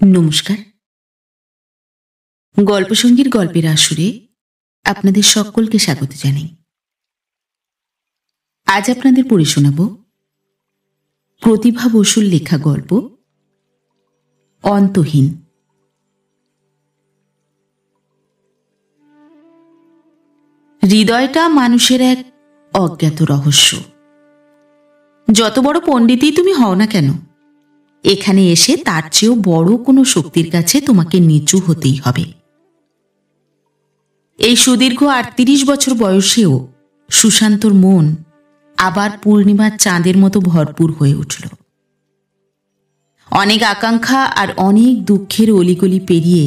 নমস্কার। গল্পসঙ্গীর গল্পের আসরে আপনাদের সকলকে স্বাগত জানাই। আজ আপনাদের পড়ে শোনাব প্রতিভা বসুর লেখা গল্প অন্তহীন। হৃদয়টা মানুষের এক অজ্ঞাত রহস্য। যত বড় পণ্ডিতই তুমি হও না কেন, এখানে এসে তার চেয়েও বড় কোনো শক্তির কাছে তোমাকে নিচু হতেই হবে। এই সুদীর্ঘ ৩৮ বছর বয়সেও সুশান্তর মন আবার পূর্ণিমার চাঁদের মতো ভরপুর হয়ে উঠল। অনেক আকাঙ্ক্ষা আর অনেক দুঃখের অলিগলি পেরিয়ে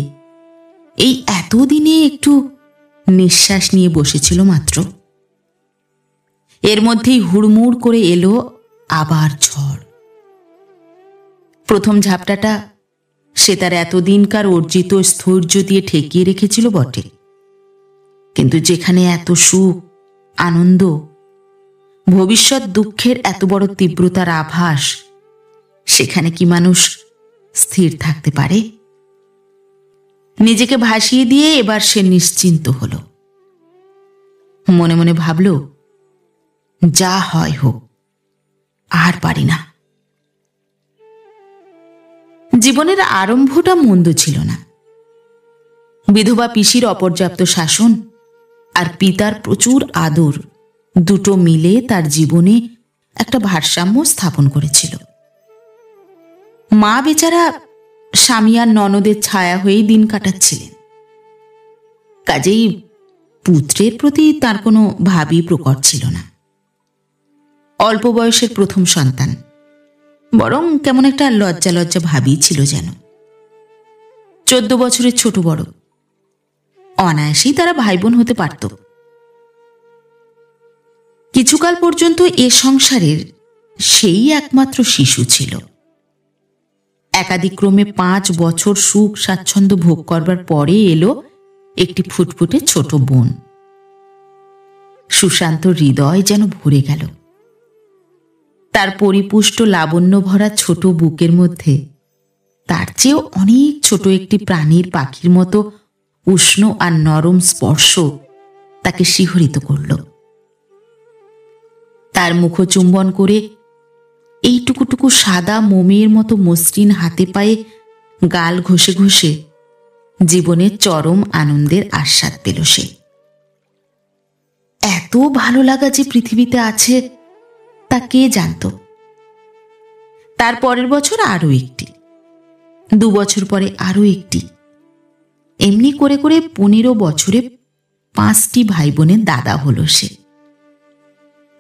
এই এতদিনে একটু নিঃশ্বাস নিয়ে বসেছিল মাত্র। এর মধ্যেই হুড়মুড় করে এলো আবার ঝড়। প্রথম ঝাপটাটা সে তার এতদিনকার অর্জিত স্থৈর্য দিয়ে ঠেকিয়ে রেখেছিল বটে, কিন্তু যেখানে এত সুখ, আনন্দ, ভবিষ্যৎ দুঃখের এত বড় তীব্রতার আভাস, সেখানে কি মানুষ স্থির থাকতে পারে? নিজেকে ভাসিয়ে দিয়ে এবার সে নিশ্চিন্ত হল। মনে মনে ভাবল, যা হয় হোক, আর পারি না। জীবনের আরম্ভটা মন্দ ছিল না। বিধবা পিসির অপর্যাপ্ত শাসন আর পিতার প্রচুর আদর দুটো মিলে তার জীবনে একটা ভারসাম্য স্থাপন করেছিল। মা বেচারা স্বামী আর ননদের ছায়া হয়েই দিন কাটাচ্ছিলেন। কাজেই পুত্রের প্রতি তার কোনো ভাবই প্রকট ছিল না। অল্প বয়সের প্রথম সন্তান, বরং কেমন একটা লজ্জা লজ্জা ভাবই ছিল যেন। 14 বছরের ছোট বড়, অনায়াসেই তারা ভাই বোন হতে পারত। কিছুকাল পর্যন্ত এ সংসারের সেই একমাত্র শিশু ছিল। একাদিক্রমে 5 বছর সুখ স্বাচ্ছন্দ্য ভোগ করবার পরে এলো একটি ফুটফুটে ছোট বোন। সুশান্ত হৃদয় যেন ভরে গেল। তার পরিপুষ্ট লাবণ্য ভরা ছোট বুকের মধ্যে তার চেয়েও অনেক ছোট একটি প্রাণীর পাখির মতো উষ্ণ আর নরম স্পর্শ তাকে শিহরিত করল। তার মুখচুম্বন করে এইটুকুটুকু সাদা মোমের মতো মসৃণ হাতে পায়ে গাল ঘষে ঘষে জীবনের চরম আনন্দের আস্বাদ পেল সে। এত ভালো লাগা যে পৃথিবীতে আছে তা কে জানত? তার পরের বছর আরো একটি, 2 বছর পরে আরো একটি, এমনি করে করে 15 বছরে 5টি ভাই বোনের দাদা হল সে।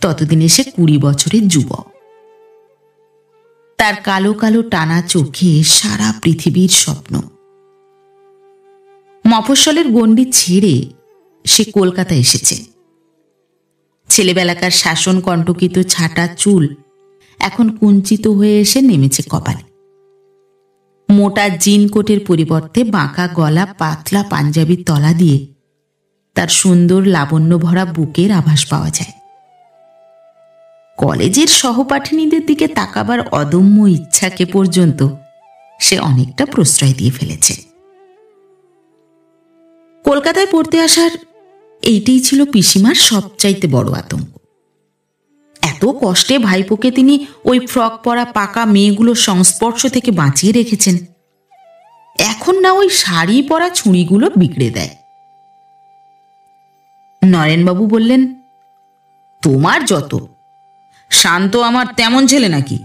ততদিনে সে 20 বছরের যুবক। তার কালো কালো টানা চোখে সারা পৃথিবীর স্বপ্ন। মফস্বলের গণ্ডি ছেড়ে সে কলকাতা এসেছে। ছেলেবেলাকার শাসন কণ্টকিত ছাটা চুল এখন কুঞ্চিত হয়ে এসে নেমেছে কপালে। মোটা জিন কোটের পরিবর্তে বাঁকা গলা পাতলা পাঞ্জাবির তলা দিয়ে তার সুন্দর লাবণ্য ভরা বুকের আভাস পাওয়া যায়। কলেজের সহপাঠিনীদের দিকে তাকাবার অদম্য ইচ্ছাকে পর্যন্ত সে অনেকটা প্রশ্রয় দিয়ে ফেলেছে। কলকাতায় পড়তে আসার এইটাই ছিল পিসিমার সবচাইতে বড় আতঙ্ক। এত কষ্টে ভাইপোকে তিনি ওই ফ্রক পরা পাকা মেয়েগুলোর সংস্পর্শ থেকে বাঁচিয়ে রেখেছেন, এখন না ওই শাড়ি পরা ছুঁড়িগুলো বিগড়ে দেয়। নরেনবাবু বললেন, তোমার যত, শান্ত আমার তেমন ছেলে নাকি?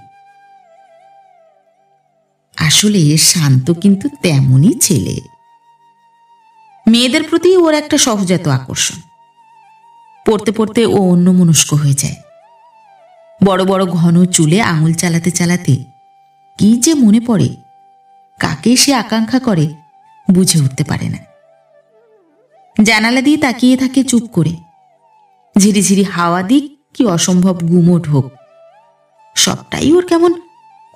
আসলে শান্ত কিন্তু তেমনই ছেলে। মেয়েদের প্রতি ওর একটা সহজাত আকর্ষণ। পড়তে পড়তে ও অন্যমনস্ক হয়ে যায়। বড় বড় ঘন চুলে আঙুল চালাতে চালাতে কি যে মনে পড়ে, কাকে সে আকাঙ্ক্ষা করে বুঝে উঠতে পারে না। জানালা দিয়ে তাকিয়ে থাকে চুপ করে। ঝিরিঝিরি হাওয়া দিক কি অসম্ভব গুমোট হোক, সবটাই ওর কেমন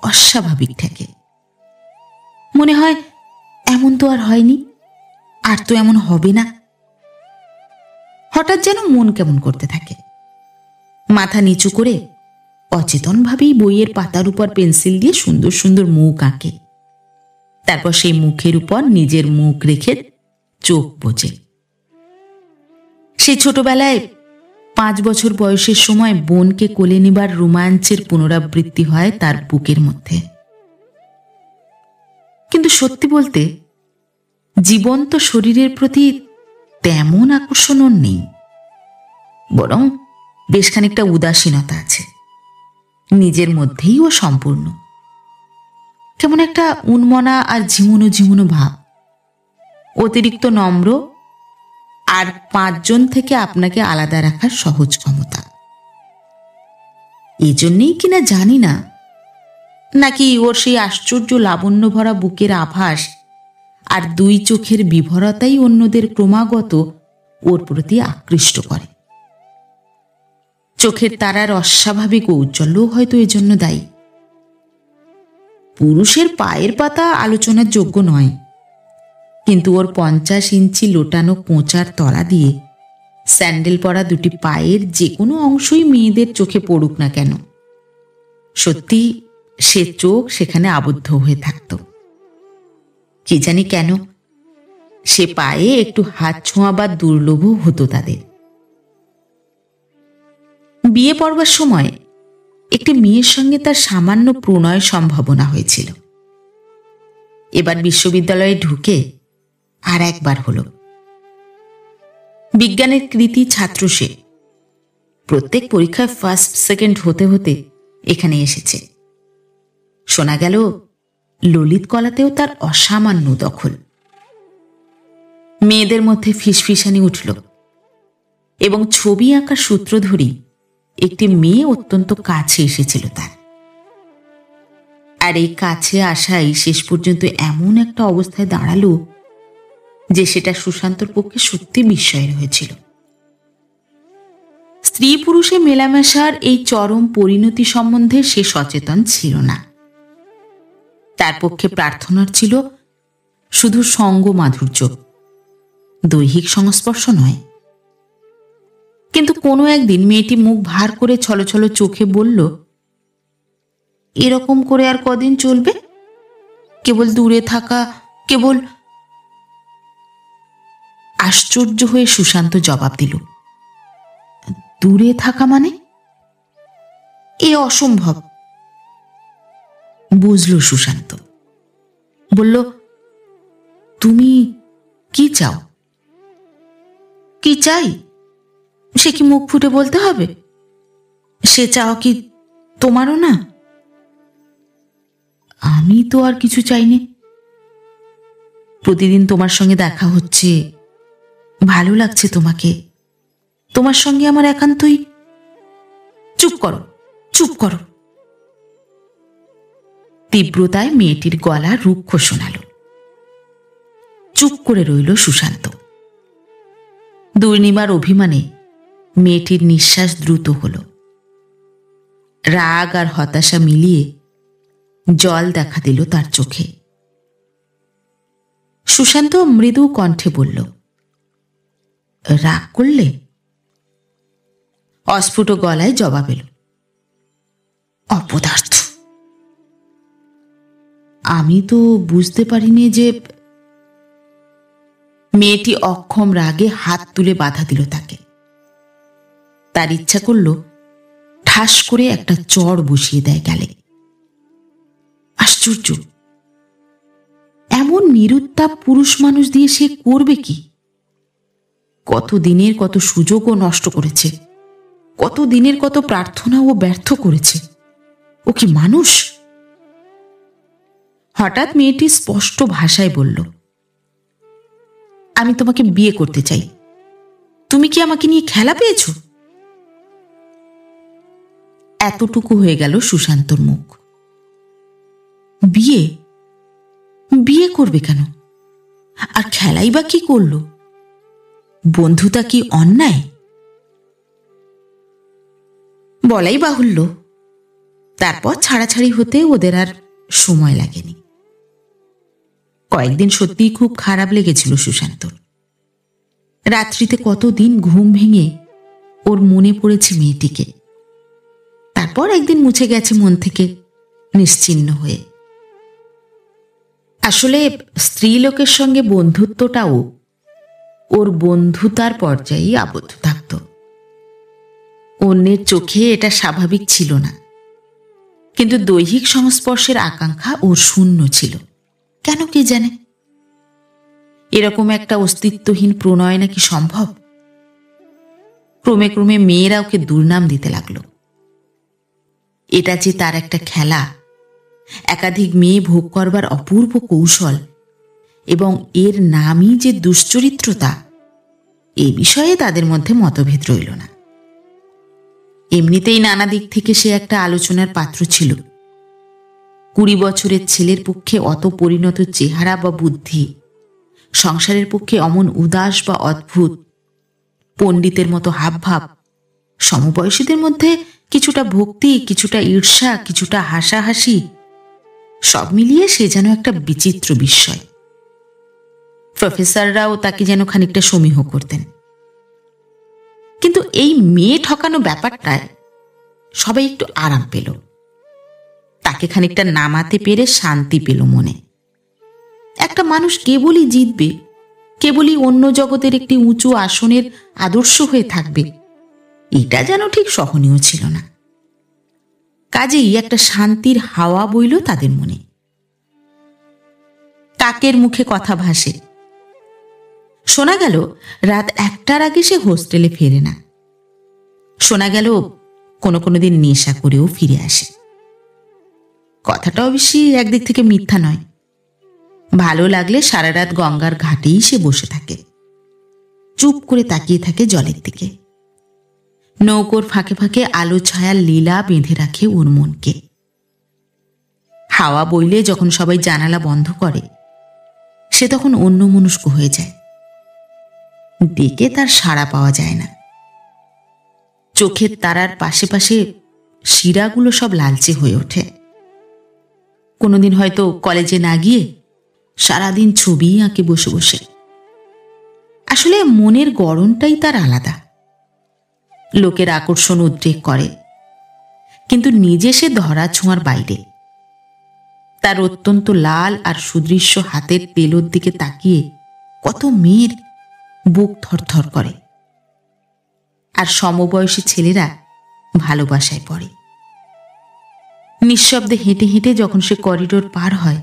অস্বাভাবিক ঠেকে। মনে হয় এমন তো আর হয়নি, আর তো এমন হবে না। হঠাৎ যেন মন কেমন করতে থাকে। মাথা নিচু করে অচেতনভাবেই বইয়ের পাতার উপর পেন্সিল দিয়ে সুন্দর সুন্দর মুখ আঁকে। তারপর সেই মুখের উপর নিজের মুখ রেখে চোখ বোঝে। সেই ছোটবেলায় 5 বছর বয়সের সময় বোনকে কোলে নেবার রোমাঞ্চের পুনরাবৃত্তি হয় তার বুকের মধ্যে। কিন্তু সত্যি বলতে জীবন্ত শরীরের প্রতি তেমন আকর্ষণ ওর নেই, বরং বেশ খানিকটা উদাসীনতা আছে। নিজের মধ্যেই ও সম্পূর্ণ। কেমন একটা উন্মনা আর ঝিমুনো ঝিমুনো ভাব, অতিরিক্ত নম্র, আর 5 জন থেকে আপনাকে আলাদা রাখার সহজ ক্ষমতা। এজন্যই কিনা জানি না, নাকি ওর সেই আশ্চর্য লাবণ্য ভরা বুকের আভাস আর 2 চোখের বিভরতাই অন্যদের ক্রমাগত ওর প্রতি আকৃষ্ট করে। চোখের তারার অস্বাভাবিক ঔজ্জ্বল্যও হয়তো এজন্য দায়ী। পুরুষের পায়ের পাতা আলোচনার যোগ্য নয়, কিন্তু ওর 50 ইঞ্চি লোটানো কোঁচার তলা দিয়ে স্যান্ডেল পরা 2টি পায়ের যে কোনো অংশই মেয়েদের চোখে পড়ুক না কেন, সত্যি সে চোখ সেখানে আবদ্ধ হয়ে থাকত। কি জানি কেন সে পায়ে একটু হাত ছোঁয়াবার দুর্লভ হতো তাদের। বিয়ে পড়বার সময় একটি মেয়ের সঙ্গে তার সামান্য প্রণয় সম্ভাবনা হয়েছিল। এবার বিশ্ববিদ্যালয়ে ঢুকে আর একবার হলো। বিজ্ঞানের কৃতি ছাত্র সে। প্রত্যেক পরীক্ষায় ফার্স্ট সেকেন্ড হতে হতে এখানে এসেছে। শোনা গেল ললিত কলাতেও তার অসামান্য দখল। মেয়েদের মধ্যে ফিসফিসানি উঠল এবং ছবি আঁকার সূত্র ধরি একটি মেয়ে অত্যন্ত কাছে এসেছিল তার। আর এই কাছে আসাই শেষ পর্যন্ত এমন একটা অবস্থায় দাঁড়ালো যে সেটা সুশান্তর পক্ষে সত্যি বিস্ময়ের হয়েছিল। স্ত্রী পুরুষে মেলামেশার এই চরম পরিণতি সম্বন্ধে সে সচেতন ছিল না। তার পক্ষে প্রার্থনার ছিল শুধু সঙ্গ মাধুর্য, দৈহিক সংস্পর্শ নয়। কিন্তু কোনো একদিন মেয়েটি মুখ ভার করে ছলছল চোখে বলল, এরকম করে আর কদিন চলবে? কেবল দূরে থাকা, কেবল। আশ্চর্য হয়ে সুশান্ত জবাব দিল, দূরে থাকা মানে? এ অসম্ভব। বুঝল সুশান্ত। বলল, তুমি কি চাও? কি চাই সে কি মুখ ফুটে বলতে হবে? সে চাও কি তোমারও না? আমি তো আর কিছু চাইনি। প্রতিদিন তোমার সঙ্গে দেখা হচ্ছে, ভালো লাগছে তোমাকে, তোমার সঙ্গে আমার একান্তই। চুপ করো, চুপ করো। তীব্রতায় মেয়েটির গলা রুক্ষ শোনাল। চুপ করে রইল সুশান্ত। দুর্নিবার অভিমানে মেয়েটির নিঃশ্বাস দ্রুত হল। রাগ আর হতাশা মিলিয়ে জল দেখা দিল তার চোখে। সুশান্ত মৃদু কণ্ঠে বলল, রাগ করলে? অস্ফুট গলায় জবাব এল, অপদার্থ। আমি তো বুঝতে পারিনি যে। মেয়েটি অক্ষম রাগে হাত তুলে বাধা দিল তাকে। তার ইচ্ছা করল ঠাস করে একটা চড় বসিয়ে দেয় গালে। আশ্চর্য, এমন নিরুত্তাপ পুরুষ মানুষ দিয়ে সে করবে কি? কত দিনের কত সুযোগও নষ্ট করেছে, কত দিনের কত প্রার্থনা ও ব্যর্থ করেছে। ও কি মানুষ? হঠাৎ মেয়েটি স্পষ্ট ভাষায় বলল, আমি তোমাকে বিয়ে করতে চাই। তুমি কি আমাকে নিয়ে খেলা পেয়েছ? এতটুকু হয়ে গেল সুশান্তর মুখ। বিয়ে? বিয়ে করবে কেন? আর খেলাই বা কি করল? বন্ধুতা কি অন্যায়? বলাই বাহুল্য, তারপর ছাড়াছাড়ি হতে ওদের আর সময় লাগেনি। কয়েকদিন সত্যিই খুব খারাপ লেগেছিল সুশান্তর। রাত্রিতে কতদিন ঘুম ভেঙে ওর মনে পড়েছে মেয়েটিকে। তারপর একদিন মুছে গেছে মন থেকে নিশ্চিহ্ন হয়ে। আসলে স্ত্রীলোকের সঙ্গে বন্ধুত্বটাও ওর বন্ধুতার পর্যায়েই আবদ্ধ থাকত। অন্যের চোখে এটা স্বাভাবিক ছিল না, কিন্তু দৈহিক সংস্পর্শের আকাঙ্ক্ষা ওর শূন্য ছিল। কেন কে জানে? এরকম একটা অস্তিত্বহীন প্রণয় নাকি সম্ভব? ক্রমে ক্রমে মেয়েরা ওকে দুর্নাম দিতে লাগলো। এটা যে তার একটা খেলা, একাধিক মেয়ে ভোগ করবার অপূর্ব কৌশল, এবং এর নামই যে দুশ্চরিত্রতা, এ বিষয়ে তাদের মধ্যে মতভেদ রইল না। এমনিতেই নানা দিক থেকে সে একটা আলোচনার পাত্র ছিল। 20 বছরের ছেলের পক্ষে অত পরিণত চেহারা বা বুদ্ধি, সংসারের পক্ষে অমন উদাস বা অদ্ভুত, পণ্ডিতের মতো হাবভাব, সমবয়সীদের মধ্যে কিছুটা ভক্তি, কিছুটা ঈর্ষা, কিছুটা হাসাহাসি, সব মিলিয়ে সে যেন একটা বিচিত্র বিস্ময়। প্রফেসররাও তাকে যেন খানিকটা সমীহ করতেন। কিন্তু এই মেয়ে ঠকানো ব্যাপারটায় সবাই একটু আরাম পেল, তাকে খানিকটা নামাতে পেরে শান্তি পেল মনে। একটা মানুষ কেবলই জিতবে, কেবলই অন্য জগতের একটি উঁচু আসনের আদর্শ হয়ে থাকবে, এটা যেন ঠিক সহনীয় ছিল না। কাজেই একটা শান্তির হাওয়া বইল তাদের মনে। কাকের মুখে কথা ভাসে। শোনা গেল রাত 1টার আগে সে হোস্টেলে ফেরে না। শোনা গেল কোনো কোনো দিন নেশা করেও ফিরে আসে। কথাটা অবশ্যই একদিক থেকে মিথ্যা নয়। ভালো লাগলে সারা রাত গঙ্গার ঘাটেই সে বসে থাকে, চুপ করে তাকিয়ে থাকে জলের দিকে। নৌকোর ফাঁকে ফাঁকে আলো ছায়ার লীলা বেঁধে রাখে ওর মনকে। হাওয়া বইলে যখন সবাই জানালা বন্ধ করে, সে তখন অন্যমনস্ক হয়ে যায়। ডেকে তার সাড়া পাওয়া যায় না। চোখের তারার পাশে পাশে শিরাগুলো সব লালচে হয়ে ওঠে। কোনোদিন হয়তো কলেজে না গিয়ে সারাদিন ছবি আঁকে বসে বসে। আসলে মনের গড়নটাই তার আলাদা। লোকের আকর্ষণ উদ্রেক করে, কিন্তু নিজে সে ধরা ছোঁয়ার বাইরে। তার অত্যন্ত লাল আর সুদৃশ্য হাতের তেলোর দিকে তাকিয়ে কত মেয়ের বুক থরথর করে, আর সমবয়সী ছেলেরা ভালোবাসায় পড়ে। নিঃশব্দে হেঁটে হেঁটে যখন সে করিডোর পার হয়,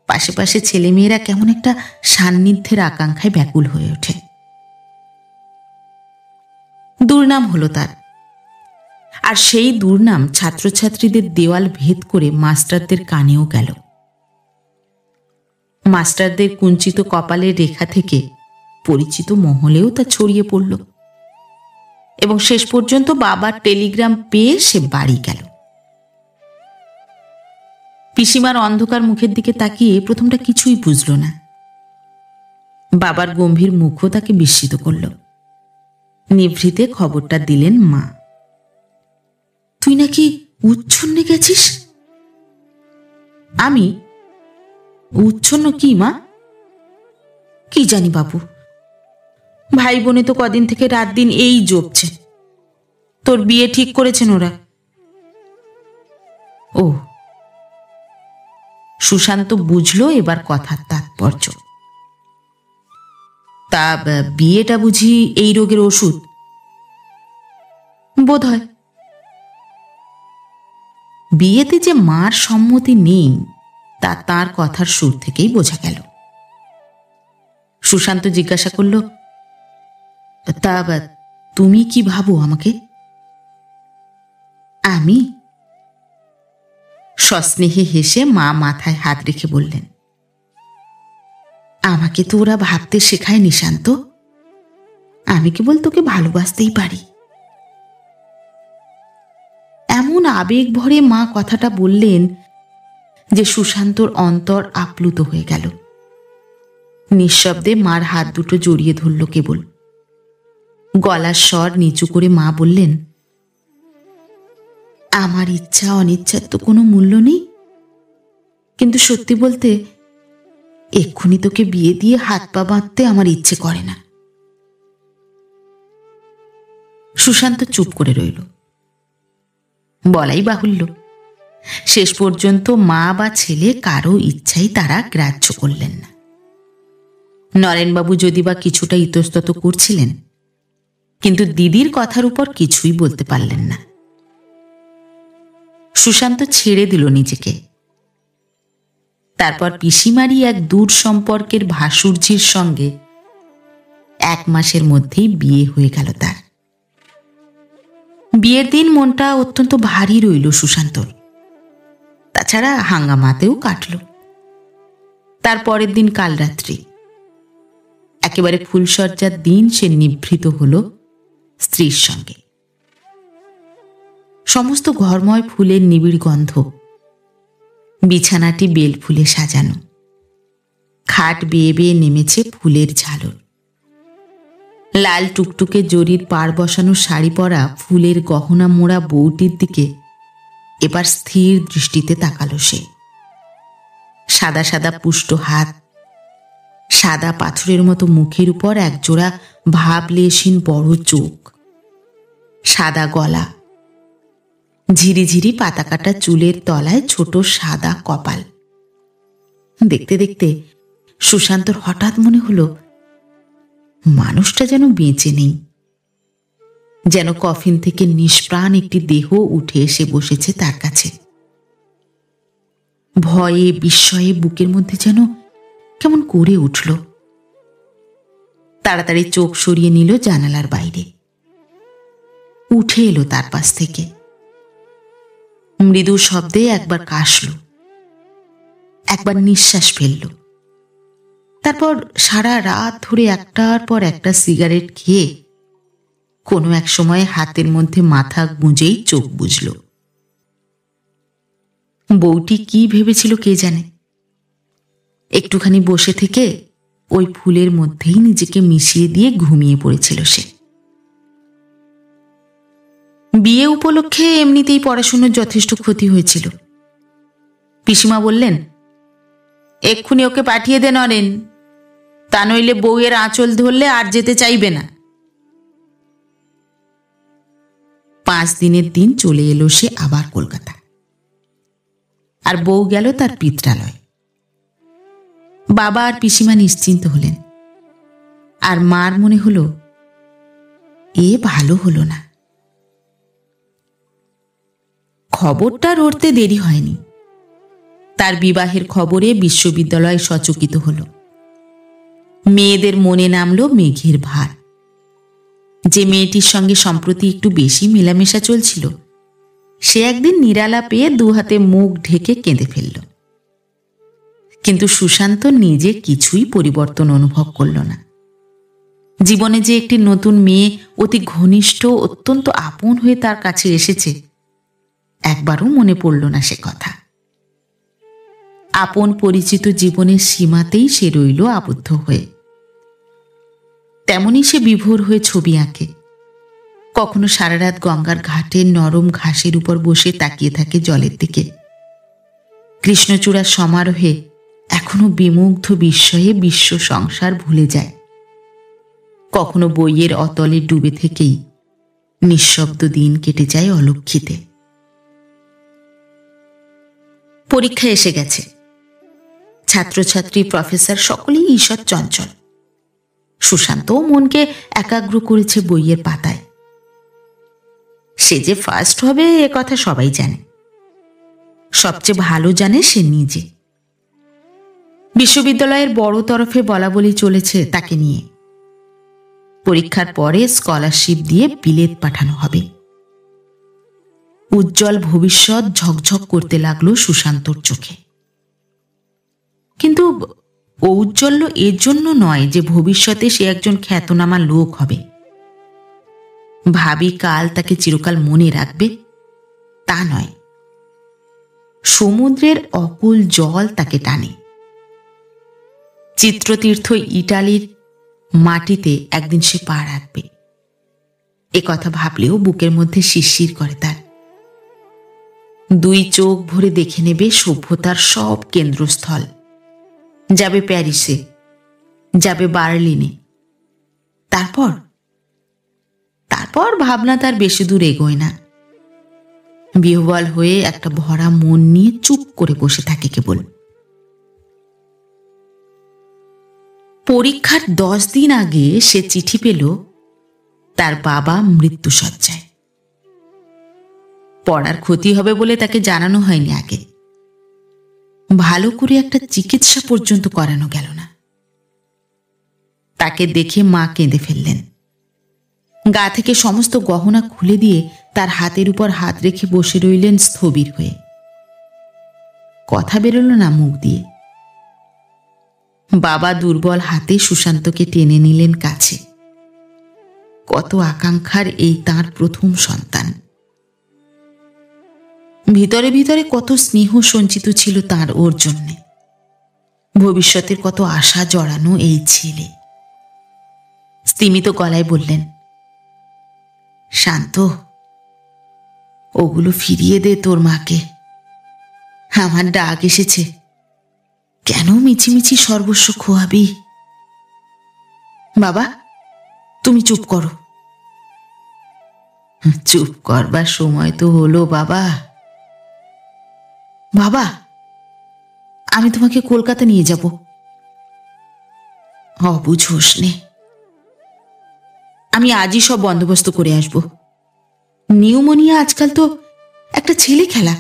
পাশে পাশে ছেলেমেয়েরা কেমন একটা সান্নিধ্যের আকাঙ্ক্ষায় ব্যাকুল হয়ে ওঠে। দুর্নাম হলো তার, আর সেই দুর্নাম ছাত্রছাত্রীদের দেওয়াল ভেদ করে মাস্টারদের কানেও গেল। মাস্টারদের কুঞ্চিত কপালের রেখা থেকে পরিচিত মহলেও তা ছড়িয়ে পড়ল, এবং শেষ পর্যন্ত বাবার টেলিগ্রাম পেয়ে সে বাড়ি গেল। পিসিমার অন্ধকার মুখের দিকে তাকিয়ে প্রথমটা কিছুই বুঝল না। বাবার গম্ভীর মুখও তাকে বিস্মিত করল। নিভৃতে খবরটা দিলেন মা। তুই নাকি উচ্ছন্নে গেছিস? আমি? উচ্ছন্ন কি মা? কি জানি বাবু, ভাই বোনে তো কদিন থেকে রাত দিন এই জপছে। তোর বিয়ে ঠিক করেছেন ওরা। ও, সুশান্ত বুঝলো এবার কথার তাৎপর্য। তা বিয়েটা বুঝি এই রোগের ওষুধ? বোধ হয়। বিয়েতে যে মার সম্মতি নেই তা তার কথার সুর থেকেই বোঝা গেল। সুশান্ত জিজ্ঞাসা করল, তা তুমি কি ভাবো আমাকে? আমি? সস্নেহে হেসে মা মাথায় হাত রেখে বললেন, আমাকে তো ওরা ভাবতে শেখায়নি শান্ত। আমি কেবল তোকে ভালোবাসতেই পারি। এমন আবেগ ভরে মা কথাটা বললেন যে সুশান্তর অন্তর আপ্লুত হয়ে গেল। নিঃশব্দে মার হাত দুটো জড়িয়ে ধরল কেবল। গলার স্বর নিচু করে মা বললেন, আমার ইচ্ছা অনিচ্ছার তো কোনো মূল্য নেই, কিন্তু সত্যি বলতে এক্ষুনি তোকে বিয়ে দিয়ে হাত পা বাঁধতে আমার ইচ্ছে করে না। সুশান্ত চুপ করে রইল। বলাই বাহুল্য, শেষ পর্যন্ত মা বা ছেলে কারো ইচ্ছাই তারা গ্রাহ্য করলেন না। নরেনবাবু যদি বা কিছুটা ইতস্তত করছিলেন, কিন্তু দিদির কথার উপর কিছুই বলতে পারলেন না। সুশান্ত ছেড়ে দিল নিজেকে। তারপর পিসিমারি এক দূর সম্পর্কের ভাসুরঝির সঙ্গে 1 মাসের মধ্যেই বিয়ে হয়ে গেল তার। বিয়ের দিন মনটা অত্যন্ত ভারী রইল সুশান্তর। তাছাড়া হাঙ্গামাতেও কাটল। তার পরের দিন কাল রাত্রি একেবারে ফুলসজ্জার দিন সে নিভৃত হল স্ত্রীর সঙ্গে। সমস্ত ঘরময় ফুলের নিবিড় গন্ধ, বিছানাটি বেল ফুলে সাজানো, খাট বেয়ে বেয়ে নেমেছে ফুলের ঝালর। লাল টুকটুকে জরির পাড় বসানো শাড়ি পরা ফুলের গহনা মোড়া বউটির দিকে এবার স্থির দৃষ্টিতে তাকালো সে। সাদা সাদা পুষ্ট হাত, সাদা পাথরের মতো মুখের উপর একজোড়া ভাবলেশহীন বড় চোখ, সাদা গলা, ঝিরিঝিরি পাতাকাটা চুলের তলায় ছোট সাদা কপাল। দেখতে দেখতে সুশান্তর হঠাৎ মনে হলো মানুষটা যেন বেঁচে নেই, যেন কফিন থেকে নিষ্প্রাণ একটি দেহ উঠে এসে বসেছে তার কাছে। ভয়ে বিস্ময়ে বুকের মধ্যে যেন কেমন করে উঠল। তাড়াতাড়ি চোখ সরিয়ে নিল জানালার বাইরে। উঠে এলো তার পাশ থেকে, মৃদু শব্দে একবার কাশল, একবার নিঃশ্বাস ফেলল। তারপর সারা রাত ধরে একটার পর একটা সিগারেট খেয়ে কোনো এক সময় হাতের মধ্যে মাথা গুঁজেই চোখ বুজল। বউটি কি ভেবেছিল কে জানে। একটুখানি বসে থেকে ওই ফুলের মধ্যেই নিজেকে মিশিয়ে দিয়ে ঘুমিয়ে পড়েছিল সে। বিয়ে উপলক্ষে এমনিতেই পড়াশুনোর যথেষ্ট ক্ষতি হয়েছিল। পিসিমা বললেন, এক্ষুনি ওকে পাঠিয়ে দে নরেন, তা নইলে বউয়ের আঁচল ধরলে আর যেতে চাইবে না। 5 দিনের দিন চলে এলো সে আবার কলকাতা। আর বউ গেল তার পিত্রালয়। বাবা আর পিসিমা নিশ্চিন্ত হলেন। আর মার মনে হলো এ ভালো হলো না। খবরটা রটতে দেরি হয়নি। তার বিবাহের খবরে বিশ্ববিদ্যালয় সচকিত হল। মেয়েদের মনে নামল মেঘের ভার। যে মেয়েটির সঙ্গে সম্প্রতি একটু বেশি মেলামেশা চলছিল, সে একদিন নিরালা পেয়ে 2 হাতে মুখ ঢেকে কেঁদে ফেলল। কিন্তু সুশান্ত নিজে কিছুই পরিবর্তন অনুভব করল না। জীবনে যে একটি নতুন মেয়ে অতি ঘনিষ্ঠ, অত্যন্ত আপন হয়ে তার কাছে এসেছে, একবারও মনে পড়ল না সে কথা। আপন পরিচিত জীবনের সীমাতেই সে রইল আবদ্ধ হয়ে। তেমনি সে বিভোর হয়ে ছবি আঁকে। কখনো সারা রাত গঙ্গার ঘাটের নরম ঘাসের উপর বসে তাকিয়ে থাকে জলের দিকে। কৃষ্ণচূড়ার সমারোহে এখনো বিমুগ্ধ বিস্ময়ে বিশ্ব সংসার ভুলে যায়। কখনো বইয়ের অতলে ডুবে থেকেই নিঃশব্দ দিন কেটে যায় অলক্ষিতে। পরীক্ষা এসে গেছে। ছাত্রছাত্রী, প্রফেসর সকলেই ঈষৎ চঞ্চল। সুশান্তও মনকে একাগ্র করেছে বইয়ের পাতায়। সে যে ফার্স্ট হবে এ কথা সবাই জানে। সবচেয়ে ভালো জানে সে নিজে। বিশ্ববিদ্যালয়ের বড় তরফে বলাবলি চলেছে তাকে নিয়ে। পরীক্ষার পরে স্কলারশিপ দিয়ে বিলেত পাঠানো হবে। উজ্জ্বল ভবিষ্যৎ ঝকঝক করতে লাগলো সুশান্তর চোখে। কিন্তু ঔজ্জ্বল্য এর জন্য নয় যে ভবিষ্যতে সে একজন খ্যাতনামা লোক হবে। ভাবি কাল তাকে চিরকাল মনে রাখবে, তা নয়। সমুদ্রের অকুল জল তাকে টানে। চিত্রতীর্থ ইটালির মাটিতে একদিন সে পা রাখবে, এ কথা ভাবলেও বুকের মধ্যে শিরশির করে তার। 2 চোখ ভরে দেখে নেবে সভ্যতার সব কেন্দ্রস্থল। যাবে প্যারিসে, যাবে বার্লিনে। তারপর ভাবনা তার বেশি দূর এগোয় না। বিহ্বল হয়ে একটা ভরা মন নিয়ে চুপ করে বসে থাকে কেবল। পরীক্ষার 10 দিন আগে সে চিঠি পেল তার বাবা মৃত্যুশয্যায়। পড়ার ক্ষতি হবে বলে তাকে জানানো হয়নি আগে। ভালো করে একটা চিকিৎসা পর্যন্ত করানো গেল না। তাকে দেখে মা কেঁদে ফেললেন। গা থেকে সমস্ত গহনা খুলে দিয়ে তার হাতের উপর হাত রেখে বসে রইলেন স্থবির হয়ে। কথা বেরোল না মুখ দিয়ে। বাবা দুর্বল হাতে সুশান্তকে টেনে নিলেন কাছে। কত আকাঙ্ক্ষার এই তাঁর প্রথম সন্তান। ভিতরে ভিতরে কত স্নেহ সঞ্চিত ছিল তার ওর জন্যে। ভবিষ্যতের কত আশা জড়ানো এই ছেলে। স্তিমিত গলায় বললেন, শান্ত, ওগুলো ফিরিয়ে দে তোর মাকে। আমার ডাক এসেছে। কেন মিছিমিছি সর্বস্ব খোয়াবি? বাবা, তুমি চুপ করো। চুপ করবার সময় তো হলো বাবা। বাবা, আমি তোমাকে কলকাতা নিয়ে যাব। অবুঝ হোস নে। আমি আজই সব বন্দোবস্ত করে আসব। নিউমোনিয়া আজকাল তো একটা ছেলে খেলা।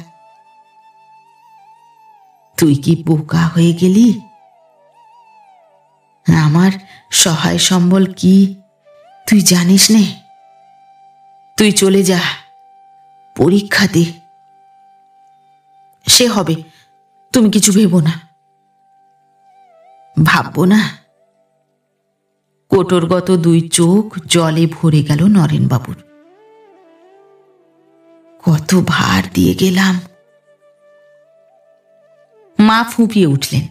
তুই কি বোকা হয়ে গেলি? আমার সহায় সম্বল কি তুই জানিস নে? তুই চলে যা, পরীক্ষা দে। সে হবে, তুমি কিছু ভেবো না। ভাববো না? কোটরগত 2 চোখ জলে ভরে গেল নরেনবাবুর। কত ভার দিয়ে গেলাম। মা ফুঁপিয়ে উঠলেন।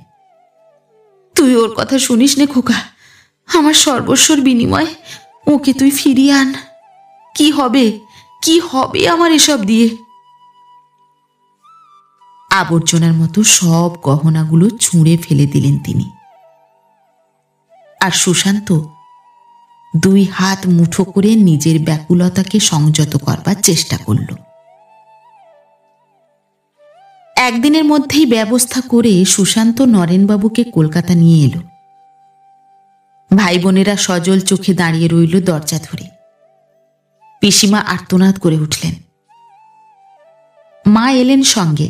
তুই ওর কথা শুনিস নে খোকা। আমার সর্বস্বর বিনিময় ওকে তুই ফিরিয়ে আন। কি হবে, কি হবে আমার এসব দিয়ে? আবর্জনার মতো সব গহনাগুলো ছুঁড়ে ফেলে দিলেন তিনি। আর সুশান্ত 2 হাত মুঠো করে নিজের ব্যাকুলতাকে সংযত করবার চেষ্টা করল। একদিনের মধ্যেই ব্যবস্থা করে সুশান্ত নরেনবাবুকে কলকাতা নিয়ে এলো। ভাই বোনেরা সজল চোখে দাঁড়িয়ে রইল দরজা ধরে। পিসিমা আর্তনাদ করে উঠলেন। মা এলেন সঙ্গে।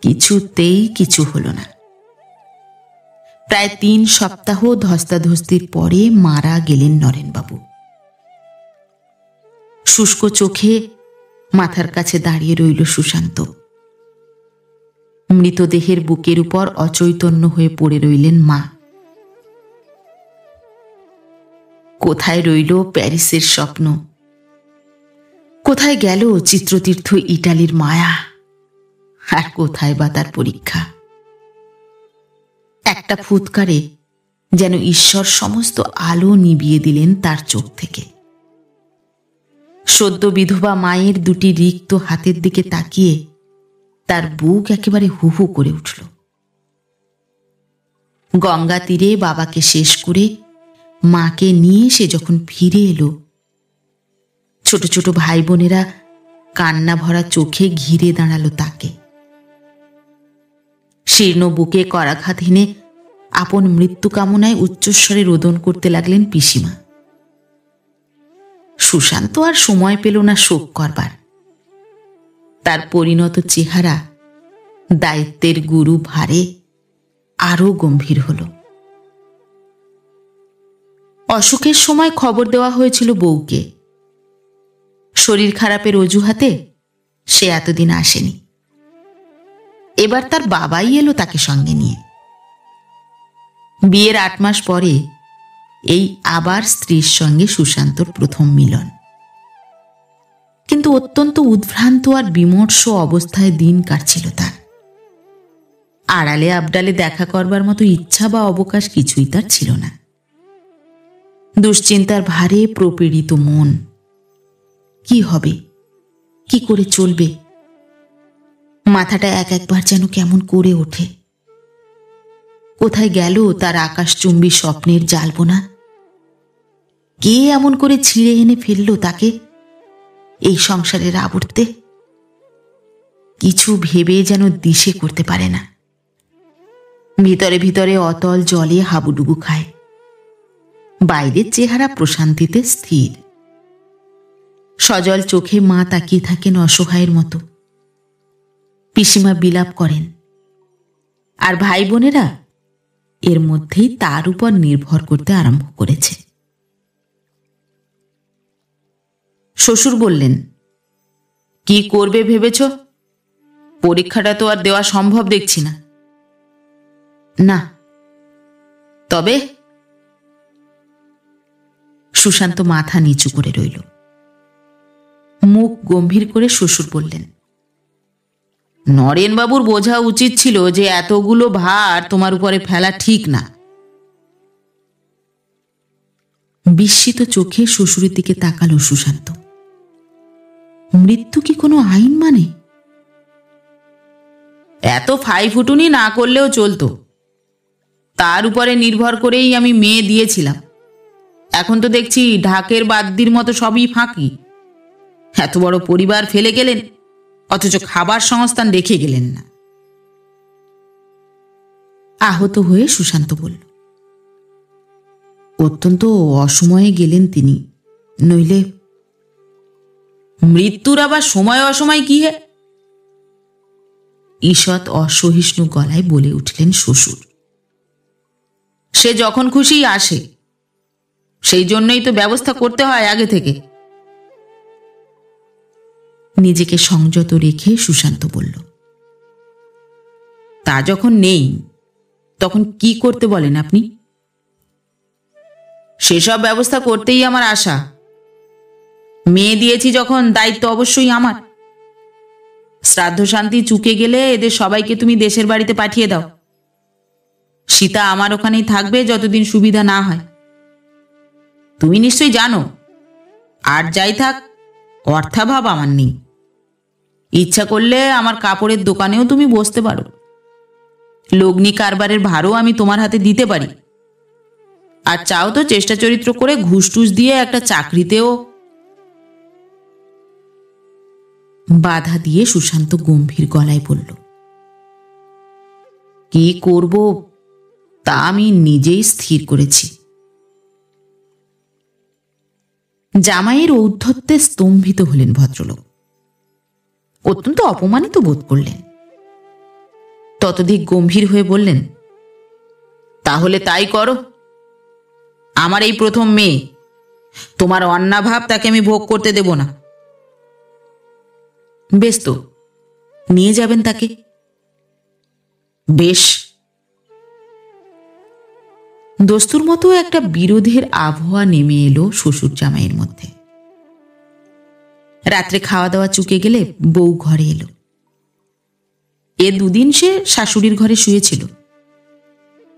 কিছুতেই কিছু হলো না। প্রায় 3 সপ্তাহ ধস্তাধস্তির পরে মারা গেলেন নরেনবাবু। শুষ্ক চোখে মাথার কাছে দাঁড়িয়ে রইল সুশান্ত। মৃতদেহের বুকের উপর অচৈতন্য হয়ে পড়ে রইলেন মা। কোথায় রইল প্যারিসের স্বপ্ন? কোথায় গেল চিত্রতীর্থ ইটালির মায়া? আর কোথায় বা তার পরীক্ষা? একটা ফুৎকারে যেন ঈশ্বর সমস্ত আলো নিভিয়ে দিলেন তার চোখ থেকে। সদ্য বিধবা মায়ের 2টি রিক্ত হাতের দিকে তাকিয়ে তার বুক একেবারে হু হু করে উঠল। গঙ্গা তীরে বাবাকে শেষ করে মাকে নিয়ে সে যখন ফিরে এলো, ছোট ছোট ভাই বোনেরা কান্না ভরা চোখে ঘিরে দাঁড়ালো তাকে। শীর্ণ বুকে করাঘাত হেনে আপন মৃত্যু কামনায় উচ্চস্বরে রোদন করতে লাগলেন পিসিমা। সুশান্ত আর সময় পেল না শোক করবার। তার পরিণত চেহারা দায়িত্বের গুরু ভারে আরো গম্ভীর হল। অসুখের সময় খবর দেওয়া হয়েছিল বউকে। শরীর খারাপের অজুহাতে সে এতদিন আসেনি। এবার তার বাবাই এলো তাকে সঙ্গে নিয়ে। বিয়ের 8 মাস পরে এই আবার স্ত্রীর সঙ্গে সুশান্তর প্রথম মিলন। কিন্তু অত্যন্ত উদ্ভ্রান্ত আর বিমর্ষ অবস্থায় দিন কাটছিল তার। আড়ালে আবডালে দেখা করবার মতো ইচ্ছা বা অবকাশ কিছুই তার ছিল না। দুশ্চিন্তার ভারে প্রপীড়িত মন। কি হবে, কি করে চলবে? মাথাটা একবার যেন কেমন করে ওঠে। কোথায় গেল তার আকাশচুম্বী স্বপ্নের জালবোনা? কে এমন করে ছিঁড়ে এনে ফেলল তাকে? এই সংসারের আবর্তে কিছু ভেবে যেন দিশে করতে পারে না। ভিতরে ভিতরে অতল জলে হাবুডুবু খায়। বাইরের চেহারা প্রশান্তিতে স্থির। সজল চোখে মা তাকিয়ে থাকেন অসহায়ের মতো। পিসিমা বিলাপ করেন, আর ভাই বোনেরা এর মধ্যেই তার উপর নির্ভর করতে আরম্ভ করেছে। শ্বশুর বললেন, কি করবে ভেবেছ? পরীক্ষাটা তো আর দেওয়া সম্ভব দেখছি না। না, তবে? সুশান্ত মাথা নিচু করে রইল। মুখ গম্ভীর করে শ্বশুর বললেন, নরেনবাবুর বোঝা উচিত ছিল যে এতগুলো ভার তোমার উপরে ফেলা ঠিক না। বিস্মিত চোখে শ্বশুরের দিকে তাকালো সুশান্ত। মৃত্যু কি কোনো আইন মানে? এত ফাইফুটুনি না করলেও চলতো। তার উপরে নির্ভর করেই আমি মেয়ে দিয়েছিলাম। এখন তো দেখছি ঢাকের বাদ্যির মতো সবই ফাঁকি। এত বড় পরিবার ফেলে গেলেন, অথচ খাবার সংস্থান রেখে গেলেন না। আহত হয়ে সুশান্ত বলল, অত্যন্ত অসময়ে গেলেন তিনি, নইলে। মৃত্যুর আবার সময় অসময় কি হে? ঈষৎ অসহিষ্ণু গলায় বলে উঠলেন শ্বশুর। সে যখন খুশি আসে, সেই জন্যই তো ব্যবস্থা করতে হয় আগে থেকে। নিজেকে সংযত রেখে সুশান্ত বলল, তা যখন নেই তখন কি করতে বলেন আপনি? সেসব ব্যবস্থা করতেই আমার আশা। মেয়ে দিয়েছি যখন দায়িত্ব অবশ্যই আমার। শ্রাদ্ধ শান্তি চুকে গেলে এদের সবাইকে তুমি দেশের বাড়িতে পাঠিয়ে দাও। সীতা আমার ওখানেই থাকবে যতদিন সুবিধা না হয়। তুমি নিশ্চয়ই জানো, আর যাই থাক, অর্থাভাব আমার নেই। ইচ্ছা করলে আমার কাপড়ের দোকানেও তুমি বসতে পারো। লগ্নি কারবারের ভারও আমি তোমার হাতে দিতে পারি। আর চাও তো চেষ্টা চরিত্র করে ঘুষ টুস দিয়ে একটা চাকরিতেও। বাধা দিয়ে সুশান্ত গম্ভীর গলায় বলল, কি করব তা আমি নিজেই স্থির করেছি। জামাইয়ের ঔদ্ধত্যে স্তম্ভিত হলেন ভদ্রলোক। অত্যন্ত অপমানিত বোধ করলেন। ততোধিক গম্ভীর হয়ে বললেন, তাহলে তাই করো। আমার এই প্রথম মেয়ে, তোমার অন্নাভাব তাকে আমি ভোগ করতে দেব না। বেশ তো, নিয়ে যাবেন তাকে। বেশ। দস্তুর মতো একটা বিরোধের আবহাওয়া নেমে এলো শ্বশুর জামাইয়ের মধ্যে। রাত্রে খাওয়া দাওয়া চুকে গেলে বউ ঘরে এলো। এ দুদিন সে শাশুড়ির ঘরে শুয়েছিল।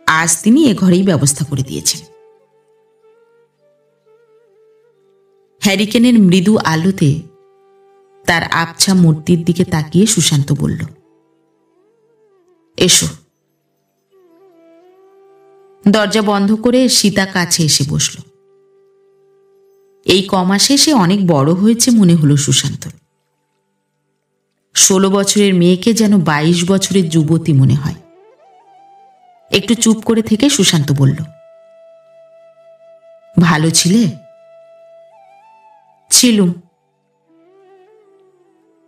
আজ তিনি এ ঘরেই ব্যবস্থা করে দিয়েছেন। হ্যারিকেনের মৃদু আলোতে তার আবছা মূর্তির দিকে তাকিয়ে সুশান্ত বলল, এসো। দরজা বন্ধ করে সীতা কাছে এসে বসল। এই কমাসে সে অনেক বড় হয়েছে মনে হলো সুশান্তর। 16 বছরের মেয়েকে যেন 22 বছরের যুবতী মনে হয়। একটু চুপ করে থেকে সুশান্ত বলল, ভালো ছিলে? ছিলুম।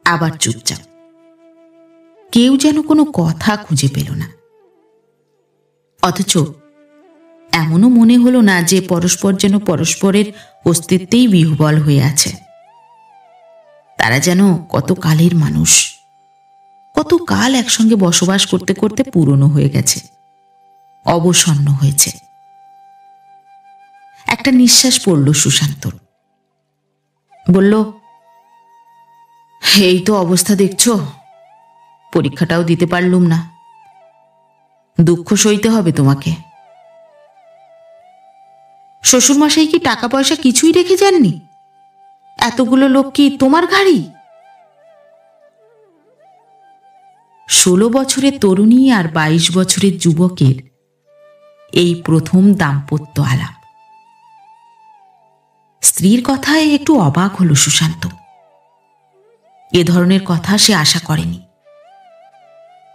আবার চুপচাপ। কেউ যেন কোনো কথা খুঁজে পেল না। অথচ এমনও মনে হলো না যে পরস্পর যেন পরস্পরের অস্তিত্বেই বিহ্বল হয়ে আছে। তারা যেন কত কালের মানুষ, কত কাল একসঙ্গে বসবাস করতে করতে পুরনো হয়ে গেছে, অবসন্ন হয়েছে। একটা নিঃশ্বাস পড়ল সুশান্তর। বলল, এই তো অবস্থা দেখছো, পরীক্ষাটাও দিতে পারলুম না। দুঃখ সইতে হবে তোমাকে। শ্বশুরমশাই কি টাকা পয়সা কিছুই রেখে যাননি? এতগুলো লোক কি তোমার ঘাড়ি? 16 বছরের তরুণী আর 22 বছরের যুবকের এই প্রথম দাম্পত্য আলাপ। স্ত্রীর কথায় একটু অবাক হলো সুশান্ত। এ ধরনের কথা সে আশা করেনি।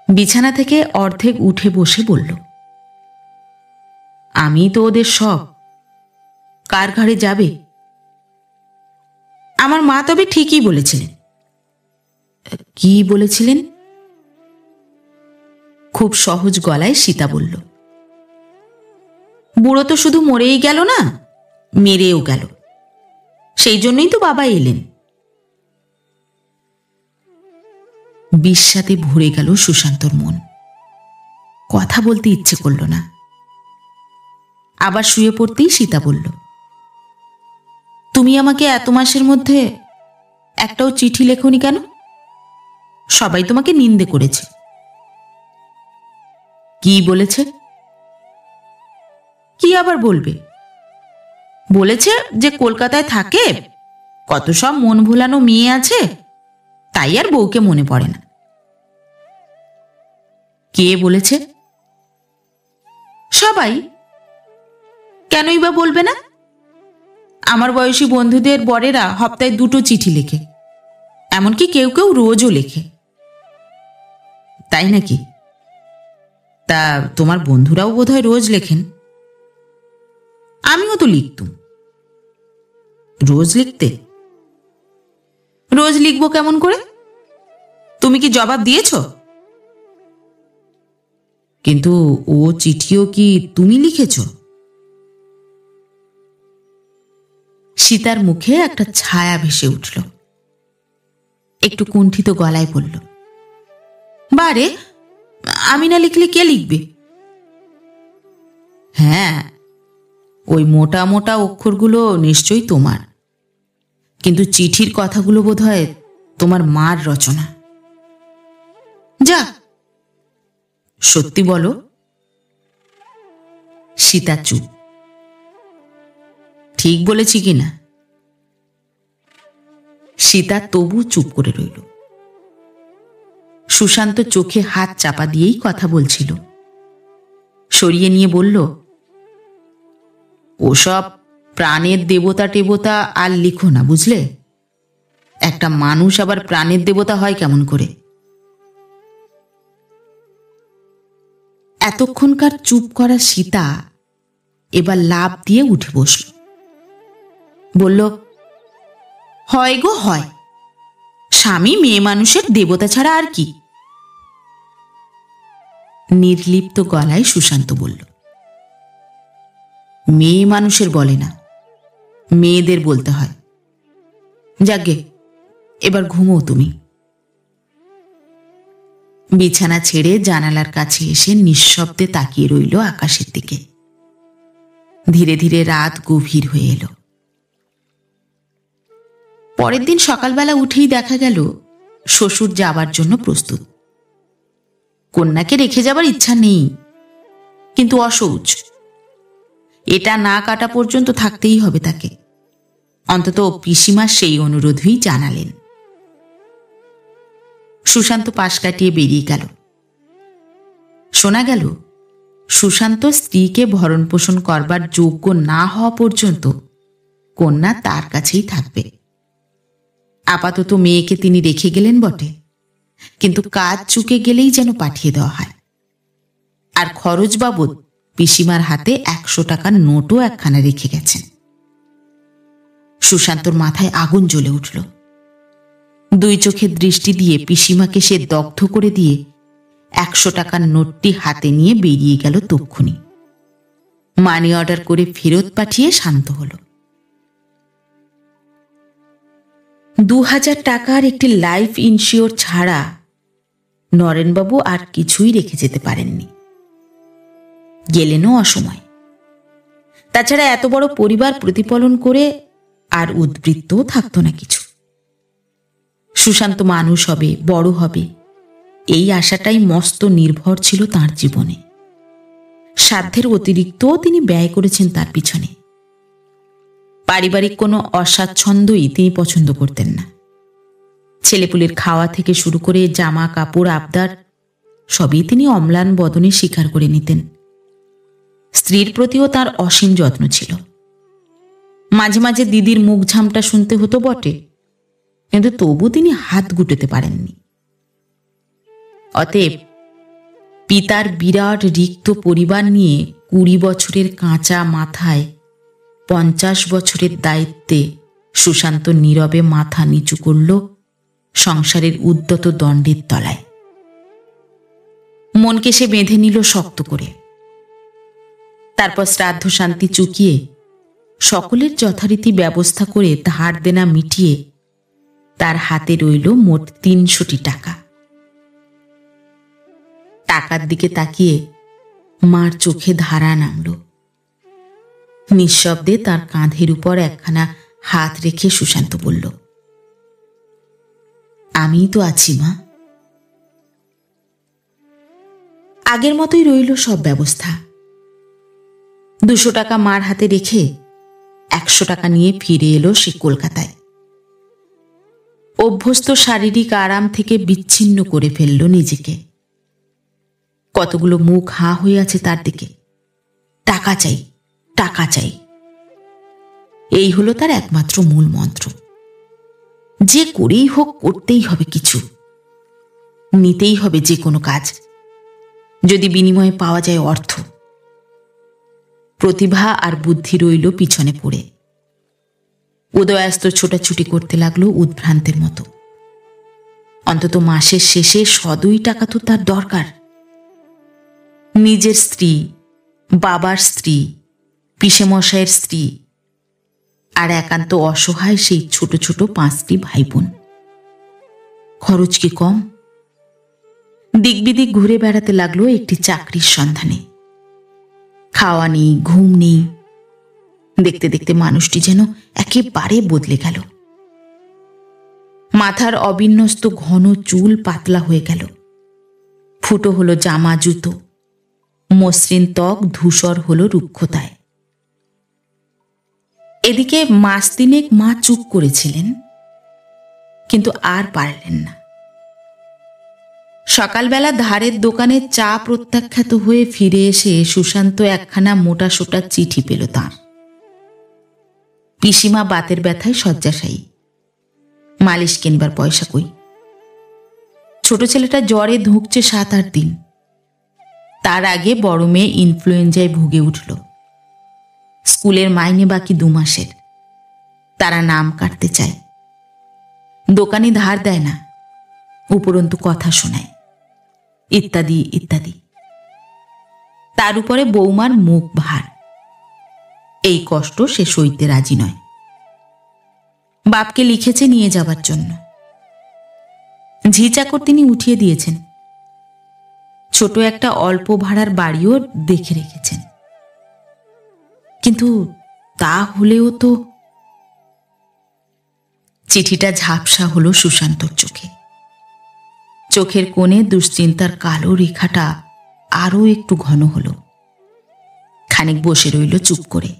বিছানা থেকে অর্ধেক উঠে বসে বলল, আমি তো ওদের সব, কার ঘাড়ে যাবে? আমার মা তবে ঠিকই বলেছিলেন। কি বলেছিলেন? খুব সহজ গলায় সীতা বলল, বুড়ো তো শুধু মরেই গেল না, মেরেও গেল। সেই জন্যই তো বাবা এলেন। বিস্বাদে ভরে গেল সুশান্তর মন। কথা বলতে ইচ্ছে করল না। আবার শুয়ে পড়তেই সীতা বলল, তুমি আমাকে এত মাসের মধ্যে একটাও চিঠি লেখনি কেন? সবাই তোমাকে নিন্দে করেছে। কি বলেছে? কি আবার বলবে? বলেছে যে কলকাতায় থাকে, কত সব মন ভোলানো মেয়ে আছে, তাই আর বউকে মনে পড়ে না। কে বলেছে? সবাই। কেনই বা বলবে না? আমার বয়সী বন্ধুদের বরেরা হপ্তায় 2টো চিঠি লেখে, এমনকি কেউ কেউ রোজও লেখে। তাই নাকি? তা তোমার বন্ধুরাও বোধহয় রোজ লেখেন। আমিও তো লিখতুম। রোজ লিখতে? রোজ লিখবো কেমন করে? তুমি কি জবাব দিয়েছ? কিন্তু ও চিঠিও কি তুমি লিখেছ? সীতার মুখে একটা ছায়া ভেসে উঠল। একটু কুণ্ঠিত গলায় বলল, বারে, আমি না লিখলে কে লিখবে? হ্যাঁ, ওই মোটা মোটা অক্ষরগুলো নিশ্চয়ই তোমার, কিন্তু চিঠির কথাগুলো বোধহয় তোমার মার রচনা। যা, সত্যি বলো। সীতা চুপ। ঠিক বলেছি কিনা? সীতা তবু চুপ করে রইল। সুশান্ত চোখে হাত চাপা দিয়েই কথা বলছিল। সরিয়ে নিয়ে বলল, ওসব প্রাণের দেবতা টেবতা আর লিখো না, বুঝলে? একটা মানুষ আবার প্রাণের দেবতা হয় কেমন করে? এতক্ষণকার চুপ করা সীতা এবার লাফ দিয়ে উঠে বসল। বলল, হয় গো হয়, স্বামী মেয়ে মানুষের দেবতা ছাড়া আর কি? নির্লিপ্ত গলায় সুশান্ত বলল, মেয়ে মানুষের বলে না, মেয়েদের বলতে হয়। যাগে, এবার ঘুমো তুমি। বিছানা ছেড়ে জানালার কাছে এসে নিঃশব্দে তাকিয়ে রইল আকাশের দিকে। ধীরে ধীরে রাত গভীর হয়ে এলো। পরের দিন সকালবেলা উঠেই দেখা গেল শ্বশুর যাবার জন্য প্রস্তুত। কন্যাকে রেখে যাবার ইচ্ছা নেই, কিন্তু অশৌচ। এটা না কাটা পর্যন্ত থাকতেই হবে তাকে। অন্তত পিসিমা সেই অনুরোধই জানালেন। সুশান্ত পাশ কাটিয়ে বেরিয়ে গেল। শোনা গেল, সুশান্ত স্ত্রীকে ভরণ পোষণ করবার যোগ্য না হওয়া পর্যন্ত কন্যা তার কাছেই থাকবে। আপাতত মেয়েকে তিনি রেখে গেলেন বটে, কিন্তু কাজ চুকে গেলেই যেন পাঠিয়ে দেওয়া হয়। আর খরচ বাবদ পিসিমার হাতে 100 টাকার নোটও একখানা রেখে গেছেন। সুশান্তর মাথায় আগুন জ্বলে উঠল। 2 চোখের দৃষ্টি দিয়ে পিসিমাকে সে দগ্ধ করে দিয়ে 100 টাকার নোটটি হাতে নিয়ে বেরিয়ে গেল তক্ষুনি। মানি অর্ডার করে ফেরত পাঠিয়ে শান্ত হল। 2000 টাকার একটি লাইফ ইন্স্যুর ছাড়া নরেনবাবু আর কিছুই রেখে যেতে পারেননি। গেলেনও অসময়। তাছাড়া এত বড় পরিবার প্রতিপালন করে আর উদ্বৃত্তও থাকতো না কিছু। সুশান্ত মানুষ হবে, বড় হবে, এই আশাটাই মস্ত নির্ভর ছিল তার জীবনে। সাধ্যের অতিরিক্তও তিনি ব্যয় করেছেন তার পিছনে। পারিবারিক কোনো অস্বাচ্ছন্দ্যই তিনি পছন্দ করতেন না। ছেলেপুলের খাওয়া থেকে শুরু করে জামা কাপড় আবদার সবই তিনি অম্লান বদনে স্বীকার করে নিতেন। স্ত্রীর প্রতিও তার অসীম যত্ন ছিল। মাঝে মাঝে দিদির মুখ ঝামটা শুনতে হতো বটে, কিন্তু তবু তিনি হাত গুটাতে পারেননি। অতএব পিতার বিরাট রিক্ত পরিবার নিয়ে 20 বছরের কাঁচা মাথায় 50 বছরের দায়িত্বে সুশান্ত নীরবে মাথা নিচু করল সংসারের উদ্যত দণ্ডের তলায়। মনকে সে বেঁধে নিল শক্ত করে। তারপর শ্রাদ্ধ শান্তি চুকিয়ে সকলের যথারীতি ব্যবস্থা করে ধার দেনা মিটিয়ে তার হাতে রইল মোট 300টি টাকা। টাকার দিকে তাকিয়ে মার চোখে ধারা নামল। নিঃশব্দে তার কাঁধের উপর একখানা হাত রেখে সুশান্ত বলল, আমিই তো আছি মা। আগের মতোই রইল সব ব্যবস্থা। 200 টাকা মার হাতে রেখে 100 টাকা নিয়ে ফিরে এলো সে কলকাতায়। অভ্যস্ত শারীরিক আরাম থেকে বিচ্ছিন্ন করে ফেলল নিজেকে। কতগুলো মুখ হাঁ হয়ে আছে তার দিকে। টাকা চাই, টাকা চাই, এই হলো তার একমাত্র মূল মন্ত্র। যে করেই হোক করতেই হবে কিছু, নিতেই হবে যে কোনো কাজ, যদি বিনিময়ে পাওয়া যায় অর্থ। প্রতিভা আর বুদ্ধি রইল পিছনে পড়ে। উদয়াস্ত ছোটাছুটি করতে লাগলো উদ্ভ্রান্তের মতো। অন্তত মাসের শেষে 100 টাকা তো তার দরকার। নিজের স্ত্রী, বাবার স্ত্রী, পিসেমশাইয়ের স্ত্রী, আর একান্ত অসহায় সেই ছোট ছোট 5টি ভাই বোন। খরচ কি কম? দিকবিদিক ঘুরে বেড়াতে লাগলো একটি চাকরির সন্ধানে। খাওয়া নেই, ঘুম নেই। দেখতে দেখতে মানুষটি যেন একেবারে বদলে গেল। মাথার অবিন্যস্ত ঘন চুল পাতলা হয়ে গেল। ফুটো হলো জামা জুতো, মসৃণ ত্বক ধূসর হলো রুক্ষতায়। এদিকে 3 মাস মা চুপ করেছিলেন, কিন্তু আর পারলেন না। সকালবেলা ধারের দোকানে চা প্রত্যাখ্যাত হয়ে ফিরে এসে সুশান্ত একখানা মোটা সোটা চিঠি পেল তাঁর। পিসিমা বাতের ব্যথায় শয্যাশায়ী, মালিশ কিনবার পয়সা কই। ছোট ছেলেটা জ্বরে ধুঁকছে 7-8 দিন। তার আগে বড় মেয়ে ইনফ্লুয়েঞ্জায় ভুগে উঠল। স্কুলের মাইনে বাকি 2 মাসের। তারা নাম কাটতে চায়। দোকানি ধার দেয় না, উপরন্তু কথা শোনায়, ইত্যাদি ইত্যাদি। তার উপরে বৌমার মুখ ভার। এই কষ্ট সে সইতে রাজি নয়। বাপকে লিখেছে নিয়ে যাবার জন্য। ঝি চাকর তিনি উঠিয়ে দিয়েছেন। ছোট একটা অল্প ভাড়ার বাড়িও দেখে রেখেছেন। কিন্তু তা হলেও তো। চিঠিটা ঝাপসা হলো সুশান্তর চোখে। চোখের কোণে দুশ্চিন্তার কালো রেখাটা আরো একটু ঘন হলো। খানিক বসে রইল চুপ করে।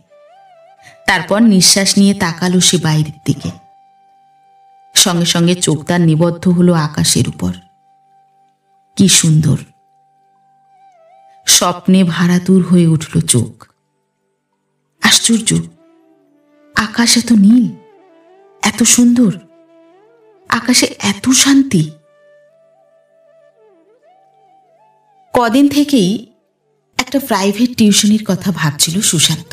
তারপর নিঃশ্বাস নিয়ে তাকালো সে বাইরের দিকে। সঙ্গে সঙ্গে চোখ তার নিবদ্ধ হলো আকাশের উপর। কি সুন্দর! স্বপ্নে ভারাতুর হয়ে উঠল চোখ। আশ্চর্য! আকাশ এত নীল, এত সুন্দর, আকাশে এত শান্তি। কদিন থেকেই একটা প্রাইভেট টিউশনির কথা ভাবছিল সুশান্ত।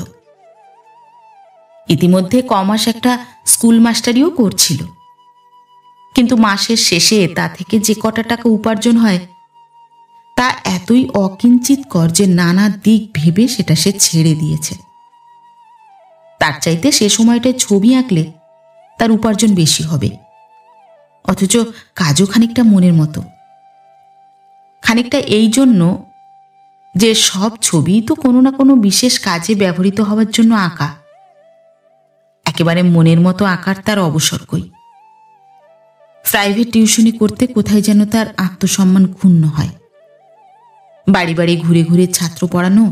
ইতিমধ্যে কমাস একটা স্কুল মাস্টারিও করছিল, কিন্তু মাসের শেষে তা থেকে যে কটা টাকা উপার্জন হয় তা এতই অকিঞ্চিতকর যে নানা দিক ভেবে সেটা সে ছেড়ে দিয়েছে। তার চাইতে সে সময়টায় ছবি আঁকলে তার উপার্জন বেশি হবে, অথচ কাজও খানিকটা মনের মতো। খানিকটা এই জন্য যে সব ছবি তো কোনো না কোনো বিশেষ কাজে ব্যবহৃত হওয়ার জন্য আঁকা। একেবারে মনের মতো আঁকার তার অবসর কই। প্রাইভেট টিউশনি করতে কোথায় যেন তার আত্মসম্মান ক্ষুণ্ণ হয়। বাড়ি বাড়ি ঘুরে ঘুরে ছাত্র পড়ানো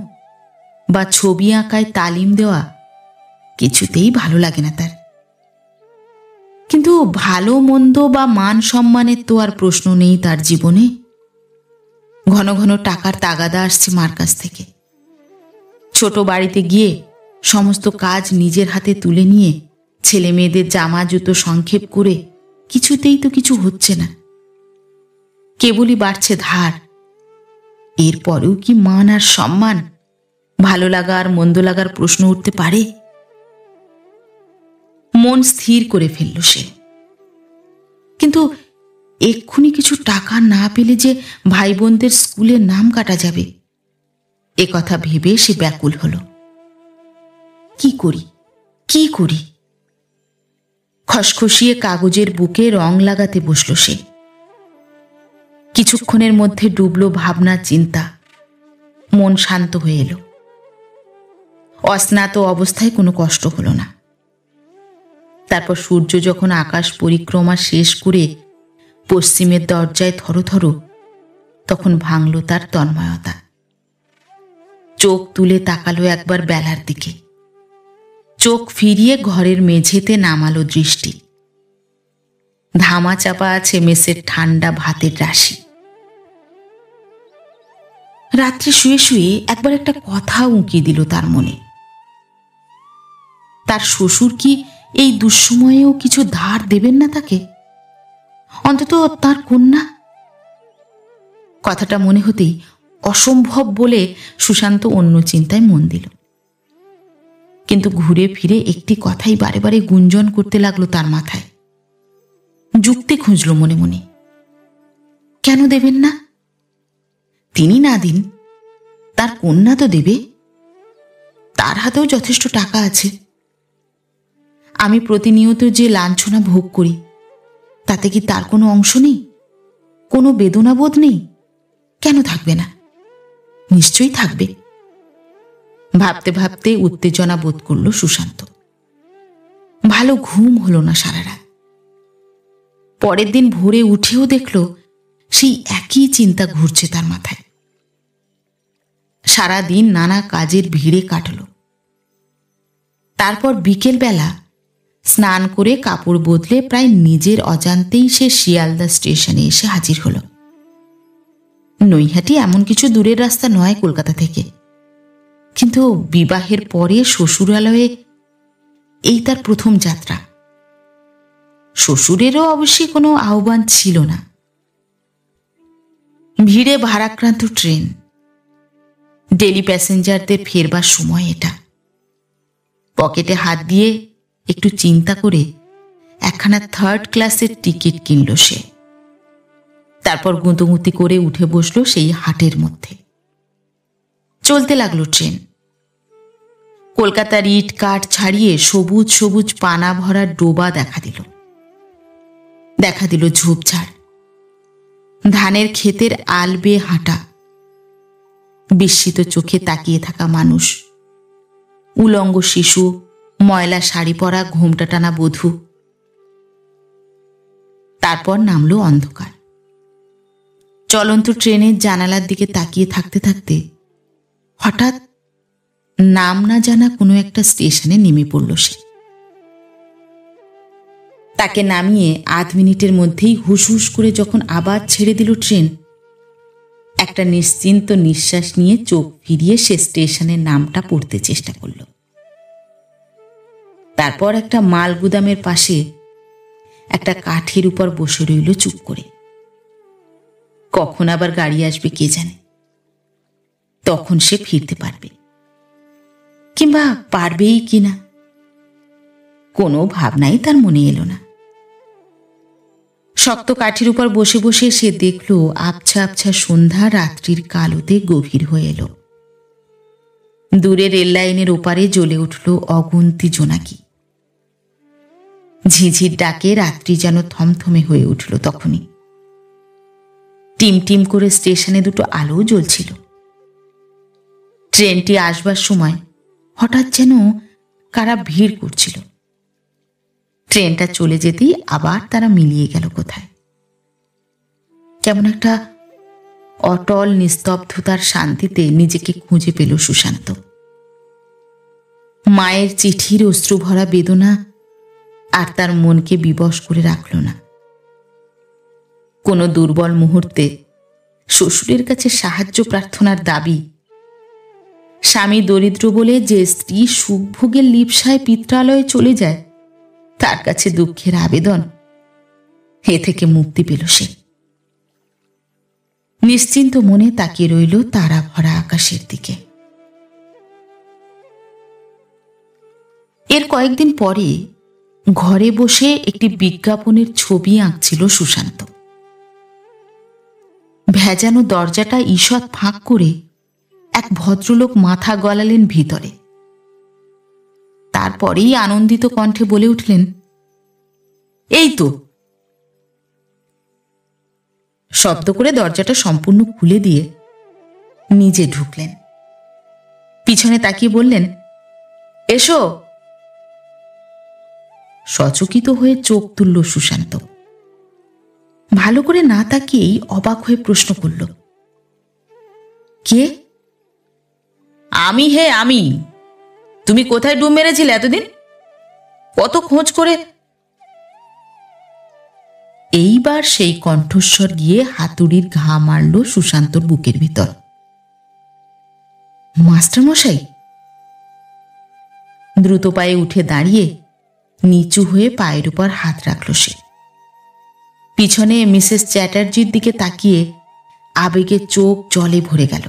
বা ছবি আঁকায় তালিম দেওয়া কিছুতেই ভালো লাগে না তার। কিন্তু ভালো মন্দ বা মান সম্মানের তো আর প্রশ্ন নেই তার জীবনে। ঘন ঘন টাকার তাগাদা আসছে মার কাছ থেকে। ছোট বাড়িতে গিয়ে সমস্ত কাজ নিজের হাতে তুলে নিয়ে ছেলে মেয়েদের জামা জুতো সংক্ষেপ করে কিছুতেই তো কিছু হচ্ছে না, কেবলই বাড়ছে ধার। এরপরেও কি মান আর সম্মান, ভালো লাগা আর মন্দ লাগার প্রশ্ন উঠতে পারে? মন স্থির করে ফেলল সে। কিন্তু এক্ষুনি কিছু টাকা না পেলে যে ভাই বোনদের স্কুলের নাম কাটা যাবে, এ কথা ভেবে সে ব্যাকুল হল। কি করি, কি করি? খসখসিয়ে কাগজের বুকে রং লাগাতে বসল সে। কিছুক্ষণের মধ্যে ডুবল ভাবনা চিন্তা, মন শান্ত হয়ে এলো। অস্নাত অবস্থায় কোনো কষ্ট হলো না। তারপর সূর্য যখন আকাশ পরিক্রমা শেষ করে পশ্চিমের দরজায় থরথর, তখন ভাঙল তার তন্ময়তা। চোখ তুলে তাকালো একবার বেলার দিকে, চোখ ফিরিয়ে ঘরের মেঝেতে নামালো দৃষ্টি। ধামা চাপা আছে মেসের ঠান্ডা ভাতের রাশি। রাত্রে শুয়ে শুয়ে একবার একটা কথা উঁকি দিল তার মনে। তার শ্বশুর কি এই দুঃসময়েও কিছু ধার দেবেন না তাকে, অন্তত তার কন্যা? কথাটা মনে হতেই অসম্ভব বলে সুশান্ত অন্য চিন্তায় মন দিল। কিন্তু ঘুরে ফিরে একটি কথাই বারে বারে গুঞ্জন করতে লাগলো তার মাথায়। যুক্তি খুঁজল মনে মনে। কেন দেবেন না? তিনি না দিন, তার কন্যা তো দেবে। তার হাতেও যথেষ্ট টাকা আছে। আমি প্রতিনিয়ত যে লাঞ্ছনা ভোগ করি, তাতে কি তার কোনো অংশ নেই, কোনো বেদনাবোধ নেই? কেন থাকবে না? নিশ্চয়ই থাকবে। ভাবতে ভাবতে উত্তেজনা বোধ করল সুশান্ত। ভালো ঘুম হলো না সারা রাত। পরের দিন ভোরে উঠেও দেখল সেই একই চিন্তা ঘুরছে তার মাথায়। সারাদিন নানা কাজের ভিড়ে কাটল। তারপর বিকেলবেলা স্নান করে কাপড় বদলে প্রায় নিজের অজান্তেই সে শিয়ালদা স্টেশনে এসে হাজির হল। নৈহাটি এমন কিছু দূরের রাস্তা নয় কলকাতা থেকে, কিন্তু বিবাহের পরে শ্বশুরালয়ে এই তার প্রথম যাত্রা। শ্বশুরেরও অবশ্যই কোনো আহ্বান ছিল না। ভিড়ে ভারাক্রান্ত ট্রেন, ডেলি প্যাসেঞ্জারদের ফেরবার সময় এটা। পকেটে হাত দিয়ে একটু চিন্তা করে একখানা থার্ড ক্লাসের টিকিট কিনল সে। তারপর গুঁতোগুঁতি করে উঠে বসল সেই হাটের মধ্যে। চলতে লাগলো ট্রেন। কলকাতার ইট কাঠ ছাড়িয়ে সবুজ সবুজ পানা ভরা ডোবা দেখা দিল। দেখা দিল ঝোপঝাড়, ধানের ক্ষেতের আল বেয়ে হাঁটা, বিস্মিত চোখে তাকিয়ে থাকা মানুষ, উলঙ্গ শিশু, ময়লা শাড়ি পরা ঘোমটা টানা বধূ। তারপর নামলো অন্ধকার। চলন্ত ট্রেনের জানালার দিকে তাকিয়ে থাকতে থাকতে হঠাৎ নাম না জানা কোনো একটা স্টেশনে নেমে পড়ল সে। তাকে নামিয়ে আধ মিনিটের মধ্যেই হুস হুস করে যখন আবার ছেড়ে দিল ট্রেন, একটা নিশ্চিন্ত নিঃশ্বাস নিয়ে চোখ ফিরিয়ে সে স্টেশনের নামটা পড়তে চেষ্টা করল। তারপর একটা মাল গুদামের পাশে একটা কাঠের উপর বসে রইল চুপ করে। কখন আবার গাড়ি আসবে কে জানে, তখন সে ফিরতে পারবে, কিংবা পারবেই কিনা কোনো ভাবনাই তার মনে এলো না। শক্ত কাঠের উপর বসে বসে সে দেখল আবছা আবছা সন্ধ্যা রাত্রির কালোতে গভীর হয়ে এলো। দূরে রেল লাইনের ওপারে জ্বলে উঠল অগুন্তি জোনাকি। ঝিঝির ডাকে রাত্রি যেন থমথমে হয়ে উঠল তখনই। টিম টিম করে স্টেশনে দুটো আলো জ্বলছিল। ট্রেনটি আসবার সময় হঠাৎ যেন কারা ভিড় করছিল। ট্রেনটা চলে যেতেই আবার তারা মিলিয়ে গেল কোথায়। কেমন একটা অটল নিস্তব্ধতার শান্তিতে নিজেকে খুঁজে পেল সুশান্ত। মায়ের চিঠির অশ্রুভরা বেদনা আর তার মনকে বিবশ করে রাখল না। কোনো দুর্বল মুহূর্তে শ্বশুরের কাছে সাহায্য প্রার্থনার দাবি, স্বামী দরিদ্র বলে যে স্ত্রী সুখভোগের লিপ্সায় পিত্রালয়ে চলে যায় তার কাছে দুঃখের আবেদন, এ থেকে মুক্তি পেল সে। নিশ্চিন্ত মনে তাকিয়ে রইল তারা ভরা আকাশের দিকে। এর কয়েকদিন পরে ঘরে বসে একটি বিজ্ঞাপনের ছবি আঁকছিল সুশান্ত। ভেজানো দরজাটা ঈষৎ ফাঁক করে এক ভদ্রলোক মাথা গলালেন ভিতরে। তারপরেই আনন্দিত কণ্ঠে বলে উঠলেন, এই তো। শব্দ করে দরজাটা সম্পূর্ণ খুলে দিয়ে নিজে ঢুকলেন। পিছনে তাকিয়ে বললেন, এসো। সচকিত হয়ে চোখ তুলল সুশান্ত। ভালো করে না তাকিয়েই অবাক হয়ে প্রশ্ন করল, কে? আমি হে আমি। তুমি কোথায় ডুব মেরেছিলে এতদিন? কত খোঁজ করে। এইবার সেই কণ্ঠস্বর গিয়ে হাতুড়ির ঘা মারল সুশান্তর বুকের ভিতর। মাস্টারমশাই। দ্রুত পায়ে উঠে দাঁড়িয়ে নিচু হয়ে পায়ের উপর হাত রাখল সে। পিছনে মিসেস চ্যাটার্জির দিকে তাকিয়ে আবেগে চোখ জলে ভরে গেল।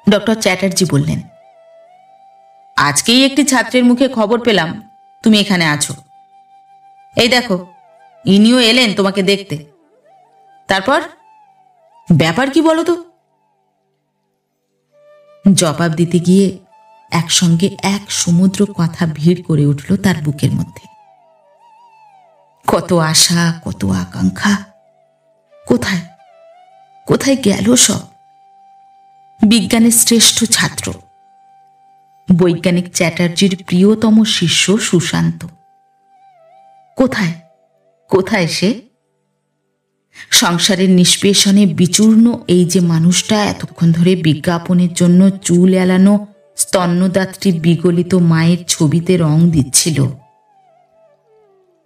ডক্টর চ্যাটার্জি বললেন, আজকেই একটি ছাত্রের মুখে খবর পেলাম তুমি এখানে আছো। এই দেখো, ইনিও এলেন তোমাকে দেখতে। তারপর ব্যাপার কি বলো তো? জবাব দিতে গিয়ে একসঙ্গে এক সমুদ্র কথা ভিড় করে উঠল তার বুকের মধ্যে। কত আশা, কত আকাঙ্ক্ষা, কোথায় কোথায় গেল সব? বিজ্ঞানের শ্রেষ্ঠ ছাত্র, বৈজ্ঞানিক চ্যাটার্জির প্রিয়তম শিষ্য সুশান্ত, কোথায় কোথায় সে? সংসারের নিষ্পেষণে বিচূর্ণ এই যে মানুষটা এতক্ষণ ধরে বিজ্ঞাপনের জন্য চুল এলানো স্তন্যদাত্রী বিগলিত মায়ের ছবিতে রং দিচ্ছিল,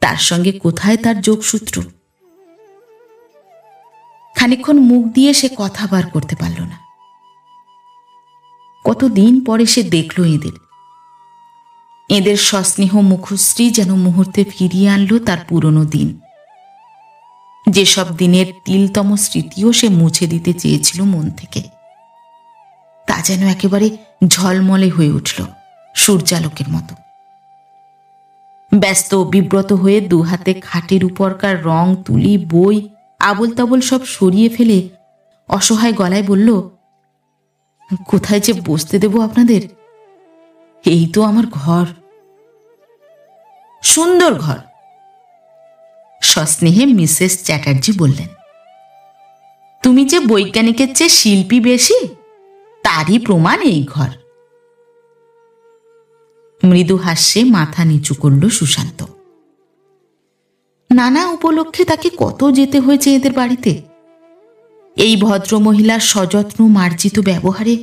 তার সঙ্গে কোথায় তার যোগসূত্র? খানিকক্ষণ মুখ দিয়ে সে কথা বার করতে পারল না। কতদিন পরে সে দেখল এদের সস্নেহ মুখশ্রী যেন মুহূর্তে ফিরিয়ে আনলো তার পুরনো দিন। যেসব দিনের তিলতম স্মৃতিও সে মুছে দিতে চেয়েছিল মন থেকে, তা যেন একেবারে ঝলমলে হয়ে উঠল সূর্যালোকের মতো। ব্যস্ত বিব্রত হয়ে দুহাতে খাটের উপরকার রং, তুলি, বই আবল তাবল সব সরিয়ে ফেলে অসহায় গলায় বলল, কোথায় যে বসতে দেব আপনাদের? এই তো আমার ঘর, সুন্দর ঘর। সস্নেহে মিসেস চ্যাটার্জি বললেন, তুমি যে বৈজ্ঞানিকের চেয়ে শিল্পী বেশি, তারই প্রমাণ এই ঘর। মৃদু হাস্যে মাথা নিচু করল সুশান্ত। নানা উপলক্ষে তাকে কত যেতে হয়েছে এদের বাড়িতে। এই ভদ্রমহিলার সযত্ন মার্জিত ব্যবহারে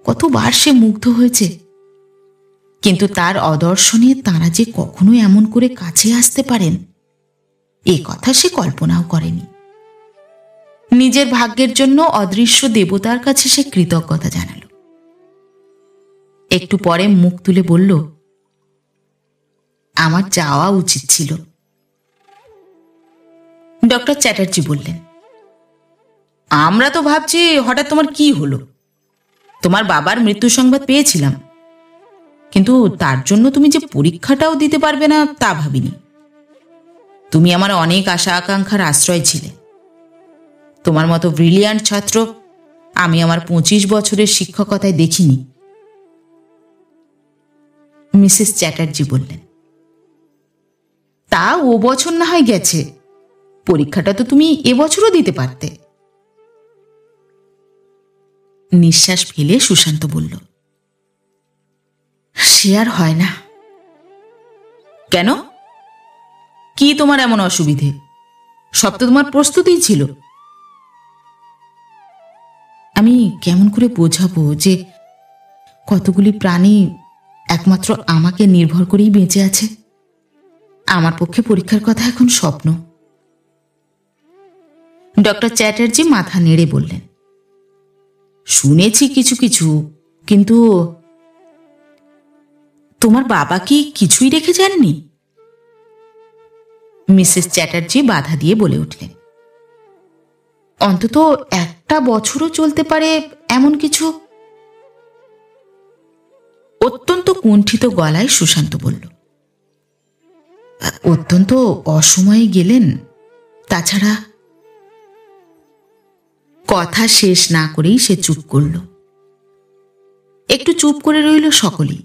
কতবার সে মুগ্ধ হয়েছে, কিন্তু তার অদর্শনে তাঁরা যে কখনো এমন করে কাছে আসতে পারেন এ কথা সে কল্পনাও করেনি। নিজের ভাগ্যের জন্য অদৃশ্য দেবতার কাছে সে কৃতজ্ঞতা জানাল। একটু পরে মুখ তুলে বলল, আমার যাওয়া উচিত ছিল। ডক্টর চ্যাটার্জি বললেন, আমরা তো ভাবছি হঠাৎ তোমার কি হলো। তোমার বাবার মৃত্যু সংবাদ পেয়েছিলাম, কিন্তু তার জন্য তুমি যে পরীক্ষাটাও দিতে পারবে না তা ভাবিনি। তুমি আমার অনেক আশা আকাঙ্ক্ষার আশ্রয় ছিলে। তোমার মতো ব্রিলিয়ান্ট ছাত্র আমি আমার 25 বছরের শিক্ষকতায় দেখিনি। মিসেস চ্যাটার্জি বললেন, তা ও বছর না হয় গেছে, পরীক্ষাটা তো তুমি এবছরও দিতে পারতে। নিঃশ্বাস ফেলে সুশান্ত বলল, সে আর হয় না। কেন? কি তোমার এমন অসুবিধে? সব তো তোমার প্রস্তুতিই ছিল। আমি কেমন করে বোঝাবো যে কতগুলি প্রাণী একমাত্র আমাকে নির্ভর করেই বেঁচে আছে? আমার পক্ষে পরীক্ষার কথা এখন স্বপ্ন। ডক্টর চ্যাটার্জি মাথা নেড়ে বললেন, শুনেছি কিছু কিছু, কিন্তু তোমার বাবা কি কিছুই রেখে যাননি? মিসেস চ্যাটার্জি বাধা দিয়ে বলে উঠলেন, অন্তত একটা বছরও চলতে পারে এমন কিছু। অত্যন্ত কুণ্ঠিত গলায় সুশান্ত বলল, অত্যন্ত অসময়ে গেলেন। তাছাড়া কথা শেষ না করেই সে চুপ করল। একটু চুপ করে রইল সকলেই।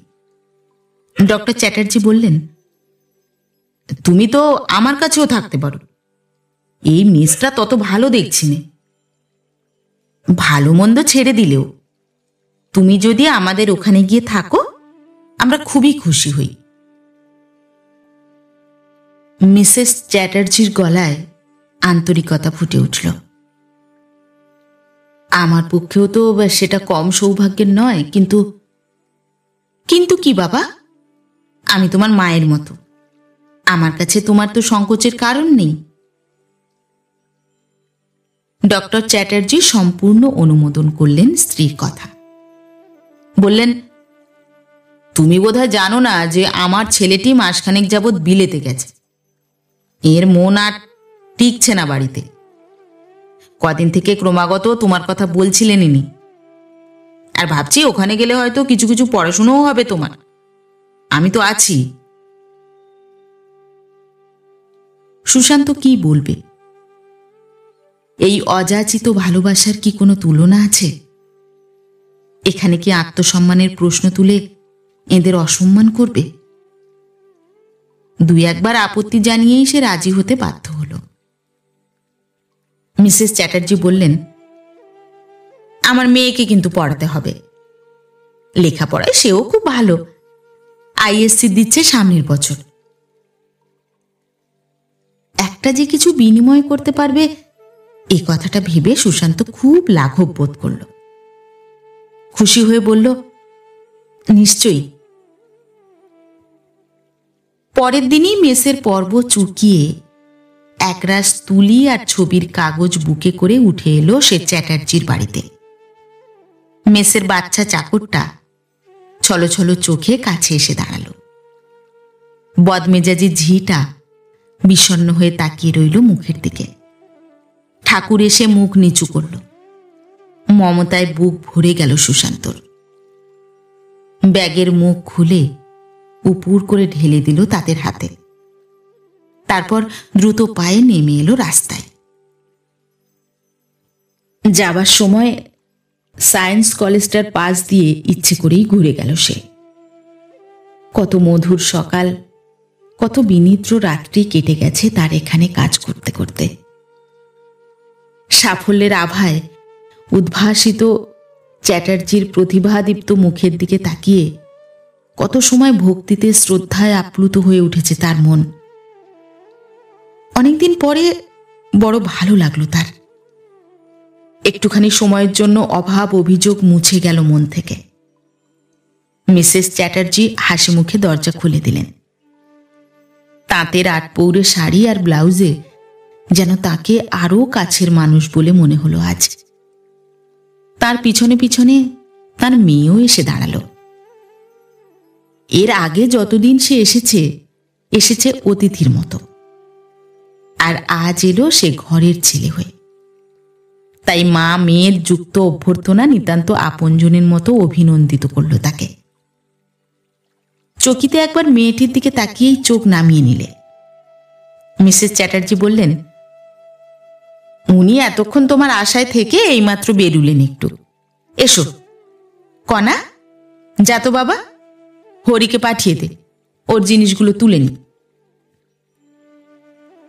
ডক্টর চ্যাটার্জি বললেন, তুমি তো আমার কাছেও থাকতে পারো। এই মেসটা তত ভালো দেখছি নে। ভালো মন্দ ছেড়ে দিলেও তুমি যদি আমাদের ওখানে গিয়ে থাকো, আমরা খুবই খুশি হই। মিসেস চ্যাটার্জির গলায় আন্তরিকতা ফুটে উঠল। আমার পক্ষেও তো সেটা কম সৌভাগ্যের নয়, কিন্তু কিন্তু কি বাবা, আমি তোমার মায়ের মতো। আমার কাছে তোমার তো সংকোচের কারণ নেই। ডক্টর চ্যাটার্জি সম্পূর্ণ অনুমোদন করলেন স্ত্রীর কথা। বললেন, তুমি বোধহয় জানো না যে আমার ছেলেটি মাসখানেক যাবৎ বিলেতে গেছে। এর মন আর টিকছে না বাড়িতে। কদিন থেকে ক্রমাগত তোমার কথা বলছিলেন ইনি। আর ভাবছি ওখানে গেলে হয়তো কিছু কিছু পড়াশুনোও হবে তোমার। আমি তো আছি। সুশান্ত কি বলবে? এই অযাচিত ভালোবাসার কি কোনো তুলনা আছে? এখানে কি আত্মসম্মানের প্রশ্ন তুলে এদের অসম্মান করবে? দুই একবার আপত্তি জানিয়েই সে রাজি হতে বাধ্য হল। মিসেস চ্যাটার্জি বললেন, আমার মেয়েকে কিন্তু পড়াতে হবে। লেখাপড়ায় সেও খুব ভালো। আইএসসি দিচ্ছে সামনের বছর। একটা যে কিছু বিনিময় করতে পারবে, এই কথাটা ভেবে সুশান্ত খুব লাঘব বোধ করল। খুশি হয়ে বলল, নিশ্চয়ই। পরের দিনই মেসের পর্ব চুকিয়ে একরাশ তুলি আর ছবির কাগজ বুকে করে উঠে এলো সে চ্যাটার্জির বাড়িতে। মেসের বাচ্চা চাকরটা ছলো ছলো চোখে কাছে এসে দাঁড়াল। বদমেজাজি ঝিটা বিষণ্ণ হয়ে তাকিয়ে রইল মুখের দিকে। ঠাকুর এসে মুখ নিচু করল। মমতায় বুক ভরে গেল সুশান্তর। ব্যাগের মুখ খুলে উপুর করে ঢেলে দিল তাদের হাতে। তারপর দ্রুত পায়ে নেমে এলো রাস্তায়। যাবার সময় সায়েন্স কলেজটার পাশ দিয়ে ইচ্ছে করেই ঘুরে গেল সে। কত মধুর সকাল, কত বিনিদ্র রাত্রি কেটে গেছে তার এখানে কাজ করতে করতে। সাফল্যের আভায় উদ্ভাসিত চ্যাটার্জির প্রতিভাদীপ্ত মুখের দিকে তাকিয়ে কত সময় ভক্তিতে শ্রদ্ধায় আপ্লুত হয়ে উঠেছে তার মন। অনেকদিন পরে বড় ভালো লাগলো তার। একটুখানি সময়ের জন্য অভাব অভিযোগ মুছে গেল মন থেকে। মিসেস চ্যাটার্জি হাসি মুখে দরজা খুলে দিলেন। তাঁতের আটপৌরে শাড়ি আর ব্লাউজে যেন তাকে আরও কাছের মানুষ বলে মনে হলো আজ। তার পিছনে পিছনে তার মেয়েও এসে দাঁড়ালো। এর আগে যতদিন সে এসেছে অতিথির মতো, আর আজ এলো সে ঘরের ছেলে হয়ে। তাই মা মেয়ের যুক্ত অভ্যর্থনা নিতান্ত আপনজনের মতো অভিনন্দিত করল তাকে। চকিতে একবার মেয়েটির দিকে তাকিয়েই চোখ নামিয়ে নিলে। মিসেস চ্যাটার্জি বললেন, উনি এতক্ষণ তোমার আশায় থেকে এইমাত্র বেরুলেন একটু। এসো কণা, যা তো বাবা, হরিকে পাঠিয়ে দে, ওর জিনিসগুলো তুলে নি।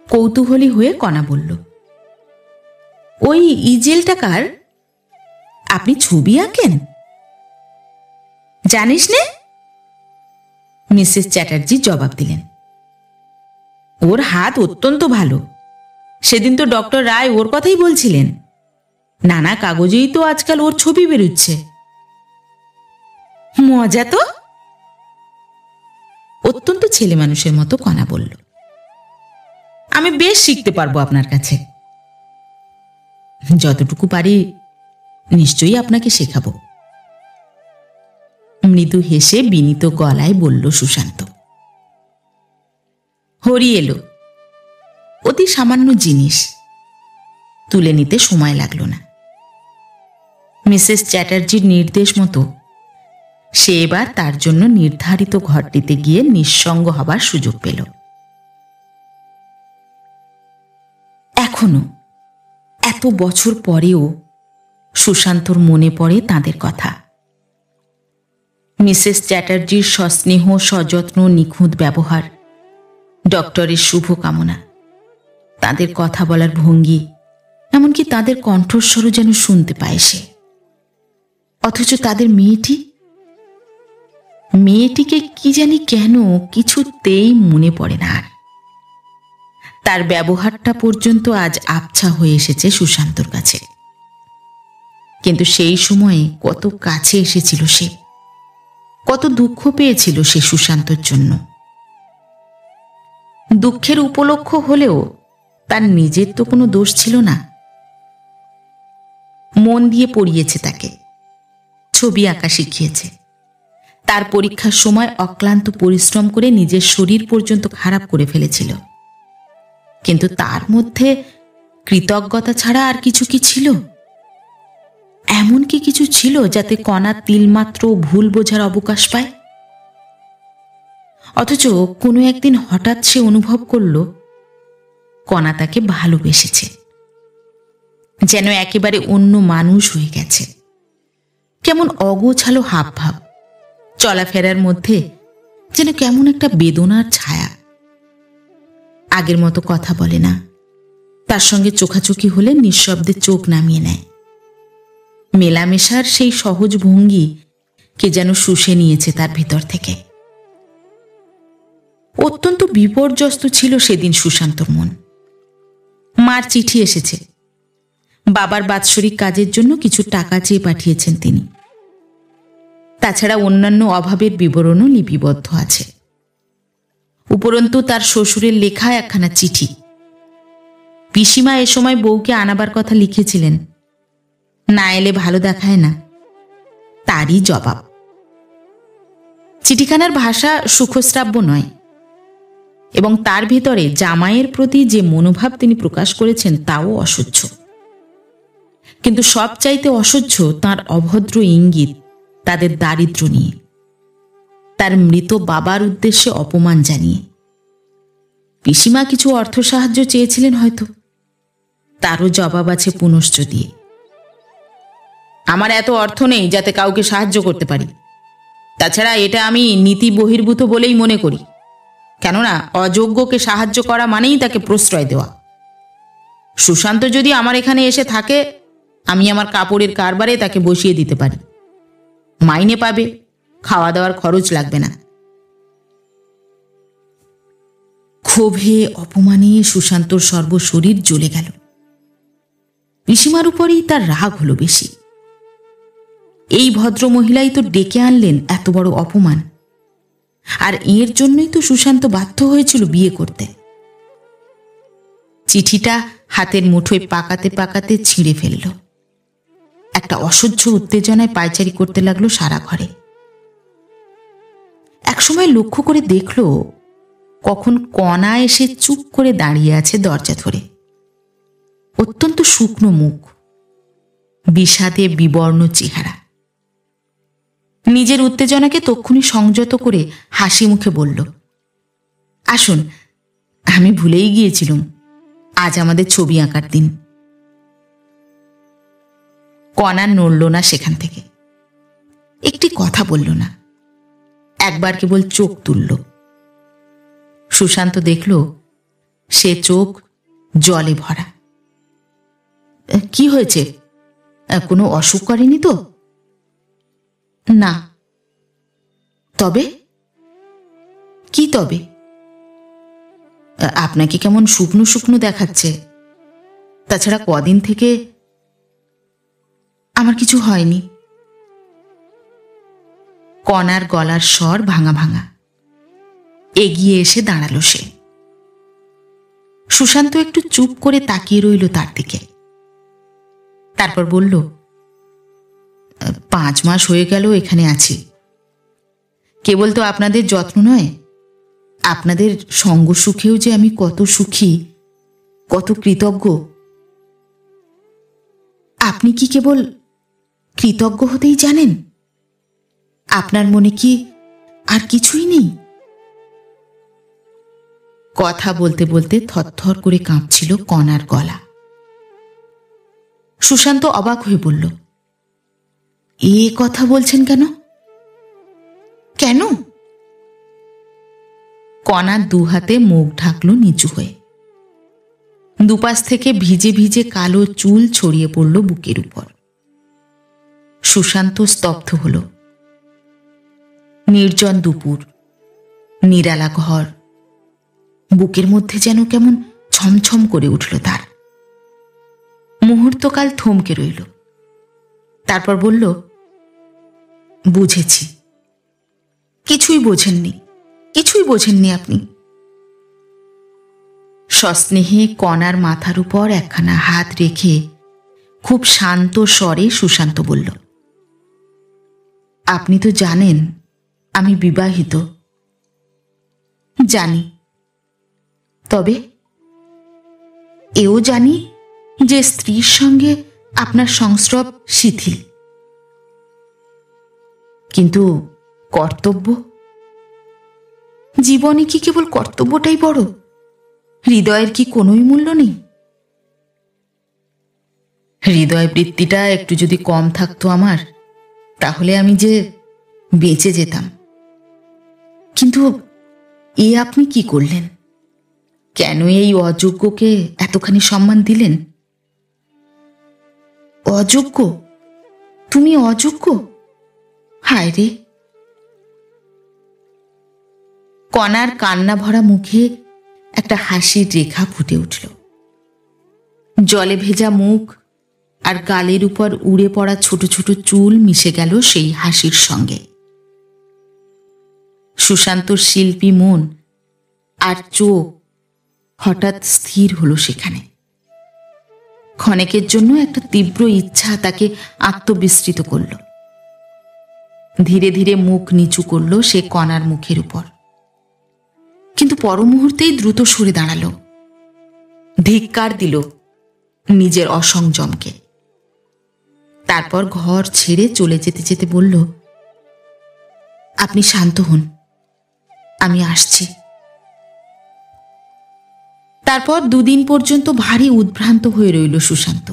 কৌতূহলী হয়ে কণা বলল, ওই ইজেলটা কার? আপনি ছবি আঁকেন? জানিস নে? মিসেস চ্যাটার্জি জবাব দিলেন, ওর হাত অত্যন্ত ভালো। সেদিন তো ডক্টর রায় ওর কথাই বলছিলেন। নানা কাগজেই তো আজকাল ওর ছবি বেরোচ্ছে। মজা তো। অত্যন্ত ছেলে মানুষের মতো কণা বলল, আমি বেশ শিখতে পারবো আপনার কাছে। যতটুকু পারি নিশ্চয়ই আপনাকে শেখাবো। মৃদু হেসে বিনীত গলায় বলল সুশান্ত। হরি এলো, অতি সামান্য জিনিস, তুলে নিতে সময় লাগলো না। মিসেস চ্যাটার্জির নির্দেশ মতো সে এবার তার জন্য নির্ধারিত ঘরটিতে গিয়ে নিঃসঙ্গ হবার সুযোগ পেল। এখনো এত বছর পরেও সুশান্তর মনে পড়ে তাদের কথা। মিসেস চ্যাটার্জির সস্নেহ, সযত্ন, নিখুঁত ব্যবহার, ডক্টরের শুভকামনা, তাদের কথা বলার ভঙ্গি, এমনকি তাদের কণ্ঠস্বরও যেন শুনতে পায় সে। অথচ তাদের মেয়েটিকে কি জানি কেন কিছুতেই মনে পড়ে না আর। তার ব্যবহারটা পর্যন্ত আজ আবছা হয়ে এসেছে সুশান্তর কাছে। কিন্তু সেই সময়ে কত কাছে এসেছিল সে, কত দুঃখ পেয়েছিল সে সুশান্তর জন্য। দুঃখের উপলক্ষ হলেও তার নিজের তো কোনো দোষ ছিল না। মন দিয়ে পড়িয়েছে তাকে, ছবি আঁকা শিখিয়েছে, তার পরীক্ষার সময় অক্লান্ত পরিশ্রম করে নিজের শরীর পর্যন্ত খারাপ করে ফেলেছিল। কিন্তু তার মধ্যে কৃতজ্ঞতা ছাড়া আর কিছু কি ছিল? এমন কি কিছু ছিল যাতে কণা তিলমাত্র ভুল বোঝার অবকাশ পায়? অথচ কোনো একদিন হঠাৎ সে অনুভব করল কণা তাকে ভালোবেসেছে, যেন একেবারে অন্য মানুষ হয়ে গেছে। কেমন অগোছালো হাবভাব, চলাফেরার মধ্যে যেন কেমন একটা বেদনার ছায়া। আগের মতো কথা বলে না, তার সঙ্গে চোখাচোখি হলে নিঃশব্দে চোখ নামিয়ে নেয়। মেলামেশার সেই সহজ ভঙ্গি কে যেন শুষে নিয়েছে তার ভিতর থেকে। অত্যন্ত বিপর্যস্ত ছিল সেদিন সুশান্তর মন। মার চিঠি এসেছে, বাবার বাৎসরিক কাজের জন্য কিছু টাকা চেয়ে পাঠিয়েছেন তিনি। তাছাড়া অন্যান্য অভাবের বিবরণও লিপিবদ্ধ আছে। উপরন্তু তার শ্বশুরের লেখা একখানা চিঠি। পিসিমা এ সময় বউকে আনাবার কথা লিখেছিলেন, না এলে ভালো দেখায় না, তারই জবাব। চিঠিখানার ভাষা সুখশ্রাব্য নয়, এবং তার ভিতরে জামাইয়ের প্রতি যে মনোভাব তিনি প্রকাশ করেছেন তাও অসহ্য। কিন্তু সবচাইতে অসহ্য তাঁর অভদ্র ইঙ্গিত তাদের দারিদ্র্য নিয়ে, তার মৃত বাবার উদ্দেশ্যে অপমান জানিয়ে। পিসিমা কিছু অর্থ সাহায্য চেয়েছিলেন হয়তো, তারও জবাব আছে পুনশ্চ দিয়ে, আমার এত অর্থ নেই যাতে কাউকে সাহায্য করতে পারি। তাছাড়া এটা আমি নীতি বহির্ভূত বলেই মনে করি, কেননা অযোগ্যকে সাহায্য করা মানেই তাকে প্রশ্রয় দেওয়া। সুশান্ত যদি আমার এখানে এসে থাকে, আমি আমার কাপড়ের কারবারে তাকে বসিয়ে দিতে পারি, মাইনে পাবে, খাওয়া দাওয়ার খরচ লাগবে না। ক্ষোভে অপমানে সুশান্তর সর্বশরীর জ্বলে গেল। পিসিমার উপরেই তার রাগ হলো বেশি। এই ভদ্র মহিলাই তো ডেকে আনলেন এত বড় অপমান, আর এর জন্যই তো সুশান্ত বাধ্য হয়েছিল বিয়ে করতে। চিঠিটা হাতের মুঠোয় পাকাতে পাকাতে ছিঁড়ে ফেলল। একটা অসহ্য উত্তেজনায় পায়চারি করতে লাগলো সারা ঘরে। একসময় লক্ষ্য করে দেখল কখন কণা এসে চুপ করে দাঁড়িয়ে আছে দরজা ধরে। অত্যন্ত শুকনো মুখ, বিষাদে বিবর্ণ চেহারা। নিজের উত্তেজনাকে তক্ষুনি সংযত করে হাসি মুখে বলল, আসুন, আমি ভুলেই গিয়েছিলাম, আজ আমাদের ছবি আঁকার দিন। কণা নড়ল না সেখান থেকে, একটি কথা বলল না, একবার কেবল চোখ তুলল। সুশান্ত দেখল সে চোখ জলে ভরা। কি হয়েছে? কোনো অসুখ করেনি তো? না। তবে কি তবে? আপনাকে কেমন শুকনো শুকনো দেখাচ্ছে। তাছাড়া কদিন থেকে আমার কিছু হয়নি। কণার গলার স্বর ভাঙা ভাঙা। এগিয়ে এসে দাঁড়ালো সে। সুশান্ত একটু চুপ করে তাকিয়ে রইল তার দিকে। তারপর বলল, 5 মাস হয়ে গেল এখানে আছি। কেবল তো আপনাদের যত্ন নয়, আপনাদের সঙ্গ সুখেও যে আমি কত সুখী কত কৃতজ্ঞ। আপনি কি কেবল কৃতজ্ঞ হতেই জানেন? আপনার মনে কি আর কিছুই নেই? কথা বলতে বলতে থরথর করে কাঁপছিল কণার গলা। সুশান্ত অবাক হয়ে বলল, এ কথা বলছেন কেন? কেন? কণা দুহাতে মুখ ঢাকল নিচু হয়ে। দুপাশ থেকে ভিজে ভিজে কালো চুল ছড়িয়ে পড়ল বুকের উপর। সুশান্ত স্তব্ধ হল। নির্জন দুপুর, নিরালা ঘর, বুকের মধ্যে যেন কেমন ছমছম করে উঠল তার। মুহূর্তকাল থমকে রইল, তারপর বলল, বুঝেছি। কিছুই বোঝেননি, কিছুই বোঝেননি আপনি। সস্নেহে কণার মাথার উপর একখানা হাত রেখে খুব শান্ত স্বরে সুশান্ত বলল, আপনি তো জানেন আমি বিবাহিত। জানি, তবে এও জানি যে স্ত্রীর সঙ্গে আপনার সংস্রব শিথিল। কিন্তু কর্তব্য, জীবনে কি কেবল কর্তব্যটাই বড়? হৃদয়ের কি কোনোই মূল্য নেই? হৃদয় বৃত্তিটা একটু যদি কম থাকতো আমার, তাহলে আমি যে বেঁচে যেতাম। কিন্তু এ আপনি কি করলেন? কেন এই অযোগ্যকে এতখানি সম্মান দিলেন? অযোগ্য? তুমি অযোগ্য? হায় রে! কণার কান্না ভরা মুখে একটা হাসির রেখা ফুটে উঠল। জলে ভেজা মুখ আর গালের উপর উড়ে পড়া ছোট ছোট চুল মিশে গেল সেই হাসির সঙ্গে। সুশান্তর শিল্পী মন আর চোখ হঠাৎ স্থির হল সেখানে। ক্ষণেকের জন্য একটা তীব্র ইচ্ছা তাকে আত্মবিস্মৃত করল। ধীরে ধীরে মুখ নিচু করল সে কণার মুখের উপর, কিন্তু পর মুহূর্তেই দ্রুত সরে দাঁড়াল, ধিক্কার দিল নিজের অসংযমকে। তারপর ঘর ছেড়ে চলে যেতে যেতে বলল, আপনি শান্ত হন, আমি আসছি। তারপর দুদিন পর্যন্ত ভারী উদ্ভ্রান্ত হয়ে রইল সুশান্ত।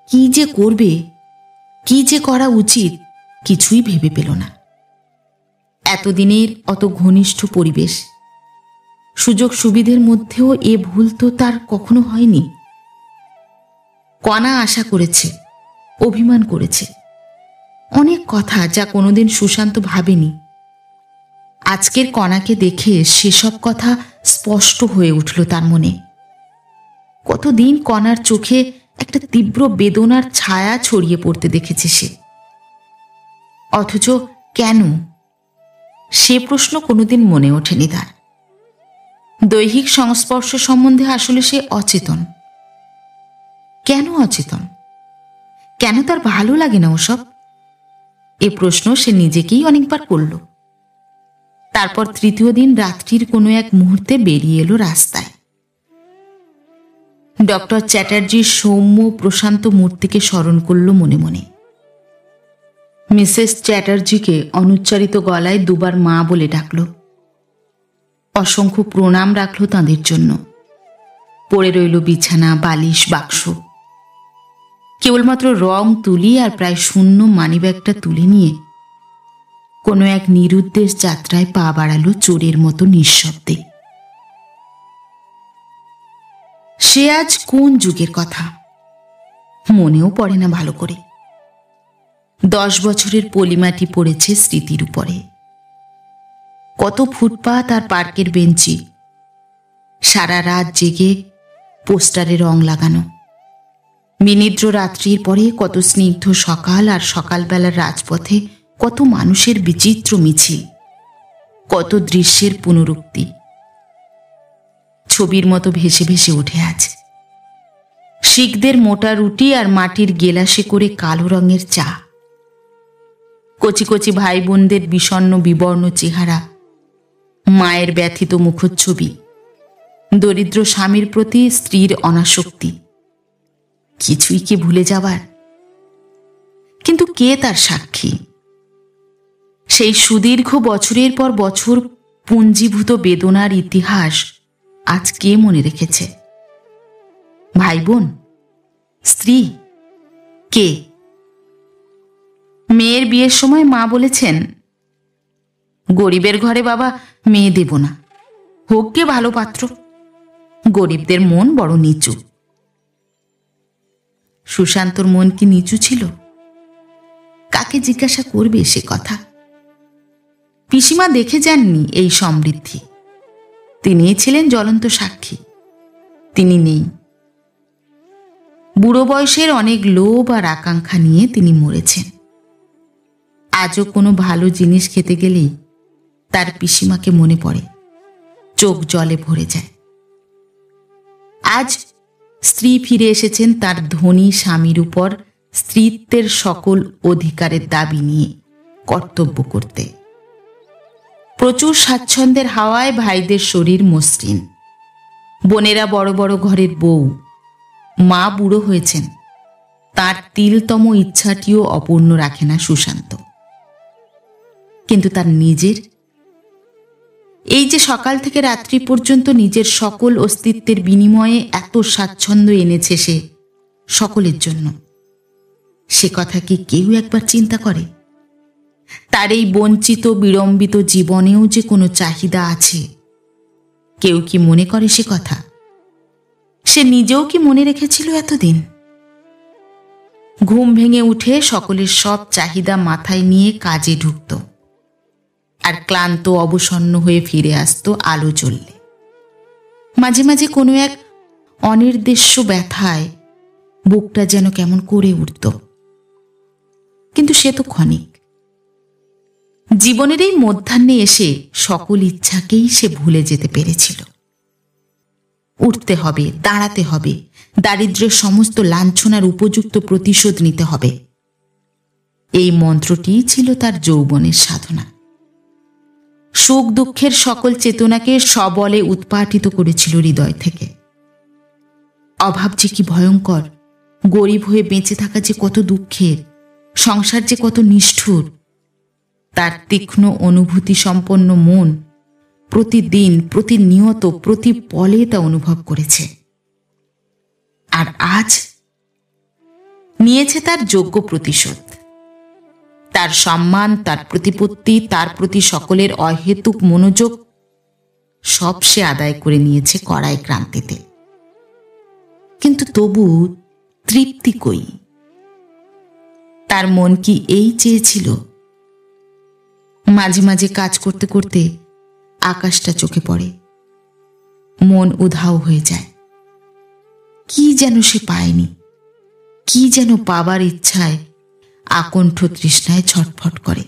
কি যে করবে, কি যে করা উচিত, কিছুই ভেবে পেল না। এতদিনের অত ঘনিষ্ঠ পরিবেশ, সুযোগ সুবিধের মধ্যেও এ ভুল তো তার কখনো হয়নি। কণা আশা করেছে, অভিমান করেছে, অনেক কথা যা কোনোদিন সুশান্ত ভাবেনি। আজকের কণাকে দেখে সেসব কথা স্পষ্ট হয়ে উঠল তার মনে। কতদিন কণার চোখে একটা তীব্র বেদনার ছায়া ছড়িয়ে পড়তে দেখেছে সে, অথচ কেন, সে প্রশ্ন কোনোদিন মনে ওঠেনি তার। দৈহিক সংস্পর্শ সম্বন্ধে আসলে সে অচেতন। কেন অচেতন? কেন তার ভালো লাগে না ওসব? এ প্রশ্ন সে নিজেকেই অনেকবার করল। তারপর তৃতীয় দিন রাত্রির কোনো এক মুহূর্তে বেরিয়ে এলো রাস্তায়। ডক্টর চ্যাটার্জির সৌম্য প্রশান্ত মূর্তিকে স্মরণ করল মনে মনে। মিসেস চ্যাটার্জিকে অনুচ্চারিত গলায় দুবার মা বলে ডাকল। অসংখ্য প্রণাম রাখল তাঁদের জন্য। পড়ে রইল বিছানা, বালিশ, বাক্স। কেবলমাত্র রং তুলি আর প্রায় শূন্য মানিব্যাগটা তুলে নিয়ে কোনো এক নিরুদ্দেশ যাত্রায় পা বাড়ালো চোরের মতো নিঃশব্দে। সে আজ কোন যুগের কথা মনেও পড়ে না ভালো করে। 10 বছরের পলিমাটি পড়েছে স্মৃতির উপরে। কত ফুটপাত আর পার্কের বেঞ্চি, সারা রাত জেগে পোস্টারে রং লাগানো। বিনিদ্র রাত্রির পরে কত স্নিগ্ধ সকাল, আর সকালবেলার রাজপথে কত মানুষের বিচিত্র মিছিল, কত দৃশ্যের পুনরুক্তি ছবির মতো ভেসে ভেসে উঠে আছে। শিখদের মোটা রুটি আর মাটির গেলাসে করে কালো রঙের চা, কচি কচি ভাই বোনদের বিষণ্ণ বিবর্ণ চেহারা, মায়ের ব্যথিত মুখচ্ছবি, দরিদ্র স্বামীর প্রতি স্ত্রীর অনাসক্তি, কিছুই কি ভুলে যাবার? কিন্তু কে তার সাক্ষী? সেই সুদীর্ঘ বছরের পর বছর পুঞ্জীভূত বেদনার ইতিহাস আজ কে মনে রেখেছে? ভাই বোন, স্ত্রী, কে? মেয়ের বিয়ের সময় মা বলেছেন, গরিবের ঘরে বাবা মেয়ে দেব না, হোক গে ভালো পাত্র, গরিবদের মন বড় নিচু। সুশান্তর মন কি নিচু ছিল? কাকে জিজ্ঞাসা করবে সে কথা? পিসিমা দেখে যাননি এই সমৃদ্ধি, তিনিই ছিলেন জ্বলন্ত সাক্ষী। তিনি নেই। বুড়ো বয়সের অনেক লোভ আর আকাঙ্ক্ষা নিয়ে তিনি মরেছেন। আজও কোনো ভালো জিনিস খেতে গেলেই তার পিসিমাকে মনে পড়ে, চোখ জলে ভরে যায়। আজ স্ত্রী ফিরে এসেছেন তার ধনী স্বামীর উপর স্ত্রীত্বের সকল অধিকারের দাবি নিয়ে কর্তব্য করতে। প্রচুর স্বাচ্ছন্দ্যের হাওয়ায় ভাইদের শরীর মসৃণ, বোনেরা বড় বড় ঘরের বউ, মা বুড়ো হয়েছেন, তার তিলতম ইচ্ছাটিও অপূর্ণ রাখে না সুশান্ত। কিন্তু তার নিজের, এই যে সকাল থেকে রাত্রি পর্যন্ত নিজের সকল অস্তিত্বের বিনিময়ে এত স্বাচ্ছন্দ্য এনেছে সে সকলের জন্য, সে কথা কি কেউ একবার চিন্তা করে? তার এই বঞ্চিত বিড়ম্বিত জীবনেও যে কোনো চাহিদা আছে, কেউ কি মনে করে সে কথা? সে নিজেও কি মনে রেখেছিল এতদিন? ঘুম ভেঙে উঠে সকলের সব চাহিদা মাথায় নিয়ে কাজে ঢুকত, আর ক্লান্ত অবসন্ন হয়ে ফিরে আসত আলো জ্বললে। মাঝে মাঝে কোনো এক অনির্দেশ্য ব্যথায় বুকটা যেন কেমন করে উঠত, কিন্তু সে তো ক্ষণিক। জীবনের এই মধ্যাহ্নে এসে সকল ইচ্ছাকেই সে ভুলে যেতে পেরেছিল। উঠতে হবে, দাঁড়াতে হবে, দারিদ্র্যের সমস্ত লাঞ্ছনার উপযুক্ত প্রতিশোধ নিতে হবে, এই মন্ত্রটিই ছিল তার যৌবনের সাধনা। সুখ দুঃখের সকল চেতনাকে সবলে উৎপাটিত করেছিল হৃদয় থেকে। অভাব যে কি ভয়ঙ্কর, গরিব হয়ে বেঁচে থাকা যে কত দুঃখের, সংসার যে কত নিষ্ঠুর, তার তীক্ষ্ণ অনুভূতি সম্পন্ন মন প্রতিদিন, প্রতিনিয়ত, প্রতি পলে তা অনুভব করেছে। আর আজ নিয়েছে তার যোগ্য প্রতিশোধ। তার সম্মান, তার প্রতিপত্তি, তার প্রতি সকলের অহেতুক মনোযোগ সব সে আদায় করে নিয়েছে কড়াই ক্রান্তিতে। কিন্তু তবু তৃপ্তি কই? তার মন কি এই চেয়েছিল? মাঝে মাঝে কাজ করতে করতে আকাশটা চোখে পড়ে, মন উধাও হয়ে যায়। কি যেন সে পায়নি, কি যেন পাবার ইচ্ছায় আকণ্ঠ তৃষ্ণায় ছটফট করে।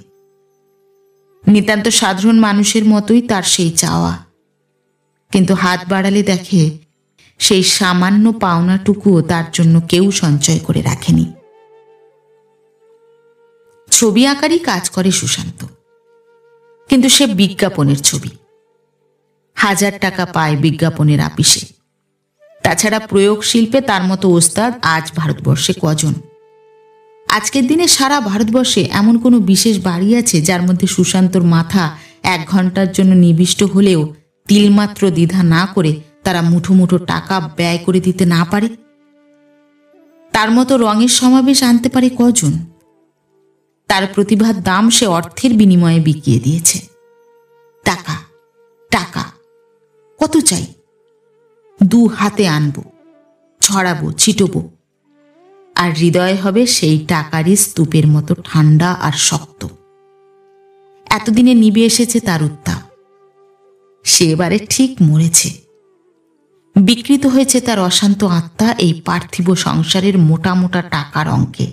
নিতান্ত সাধারণ মানুষের মতোই তার সেই চাওয়া, কিন্তু হাত বাড়ালে দেখে সেই সামান্য পাওনাটুকুও তার জন্য কেউ সঞ্চয় করে রাখেনি। ছবি আঁকারই কাজ করে সুশান্ত, কিন্তু সে বিজ্ঞাপনের ছবি। 1000 টাকা পায় বিজ্ঞাপনের আপিসে। তাছাড়া প্রয়োগ শিল্পে তার মতো ওস্তাদ আজ ভারতবর্ষে কজন? আজকের দিনে সারা ভারতবর্ষে এমন কোনো বিশেষ বাড়ি আছে যার মধ্যে সুশান্তর মাথা 1 ঘন্টার জন্য নিবিষ্ট হলেও তিলমাত্র দ্বিধা না করে তারা মুঠো মুঠো টাকা ব্যয় করে দিতে না পারে? তার মতো রঙের সমাবেশ আনতে পারে কজন? তার প্রতিভার দাম সে অর্থের বিনিময়ে বিকিয়ে দিয়েছে। টাকা, টাকা, কত চাই? 2 হাতে আনবো, ছড়াবো, ছিটবো, আর হৃদয় হবে সেই টাকারই স্তূপের মতো ঠান্ডা আর শক্ত। এতদিনে নিভে এসেছে তার উত্তাপ। সে এবারে ঠিক মরেছে। বিকৃত হয়েছে তার অশান্ত আত্মা এই পার্থিব সংসারের মোটা মোটা টাকার অঙ্কে।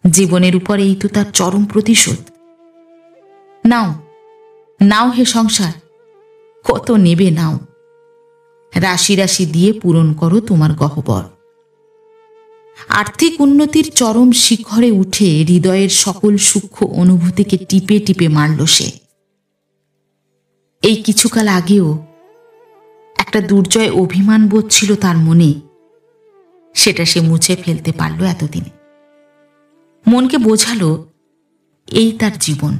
জীবনের উপর এই তো তার চরম প্রতিশোধ। নাও, নাও হে সংসার, কত নেবে নাও, রাশি রাশি দিয়ে পূরণ করো তোমার গহ্বর। আর্থিক উন্নতির চরম শিখরে উঠে হৃদয়ের সকল সূক্ষ্ম অনুভূতিকে টিপে টিপে মারল সে। এই কিছুকাল আগেও একটা দুর্জয় অভিমান বোধ ছিল তার মনে, সেটা সে মুছে ফেলতে পারল এতদিনে। মনকে বোঝালো এই তার জীবন।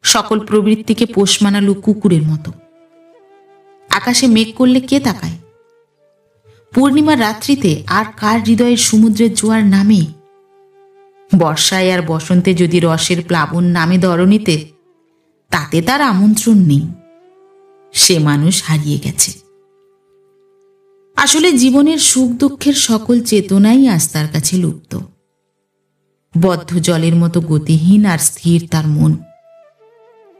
সকল প্রবৃত্তিকে পোষ মানালো কুকুরের মতো। আকাশে মেঘ করলে কে তাকায়? পূর্ণিমার রাত্রিতে আর কার হৃদয়ের সমুদ্রের জোয়ার নামে? বর্ষায় আর বসন্তে যদি রসের প্লাবন নামে ধরণীতে, তাতে তার আমন্ত্রণ নেই। সে মানুষ হারিয়ে গেছে। আসলে জীবনের সুখ দুঃখের সকল চেতনাই আজ তার কাছে লুপ্ত। বদ্ধ জলের মতো গতিহীন আর স্থির তার মন।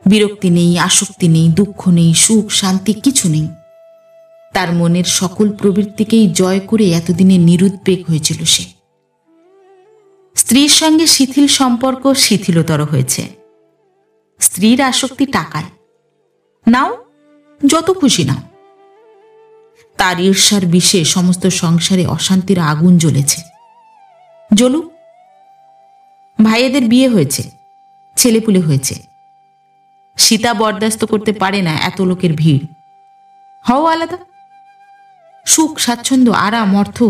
বিরক্তি নেই, আসক্তি নেই, দুঃখ নেই, সুখ শান্তি কিছু নেই। তার মনের সকল প্রবৃত্তিকেই জয় করে এতদিনে নিরুদ্বেগ হয়েছিল সে। স্ত্রীর সঙ্গে শিথিল সম্পর্ক শিথিলতর হয়েছে। স্ত্রীর আসক্তি টাকায়। নাও, যত খুশি নাও। তার ঈর্ষার বিষে সমস্ত সংসারে অশান্তির আগুন জ্বলেছে। জ্বলুক। ভাইয়েদের বিয়ে হয়েছে, ছেলেপুলে হয়েছে। সীতা বরদাস্ত করতে পারে না এত লোকের ভিড়। হও আলাদা। সুখ স্বাচ্ছন্দ্য আরাম অর্থ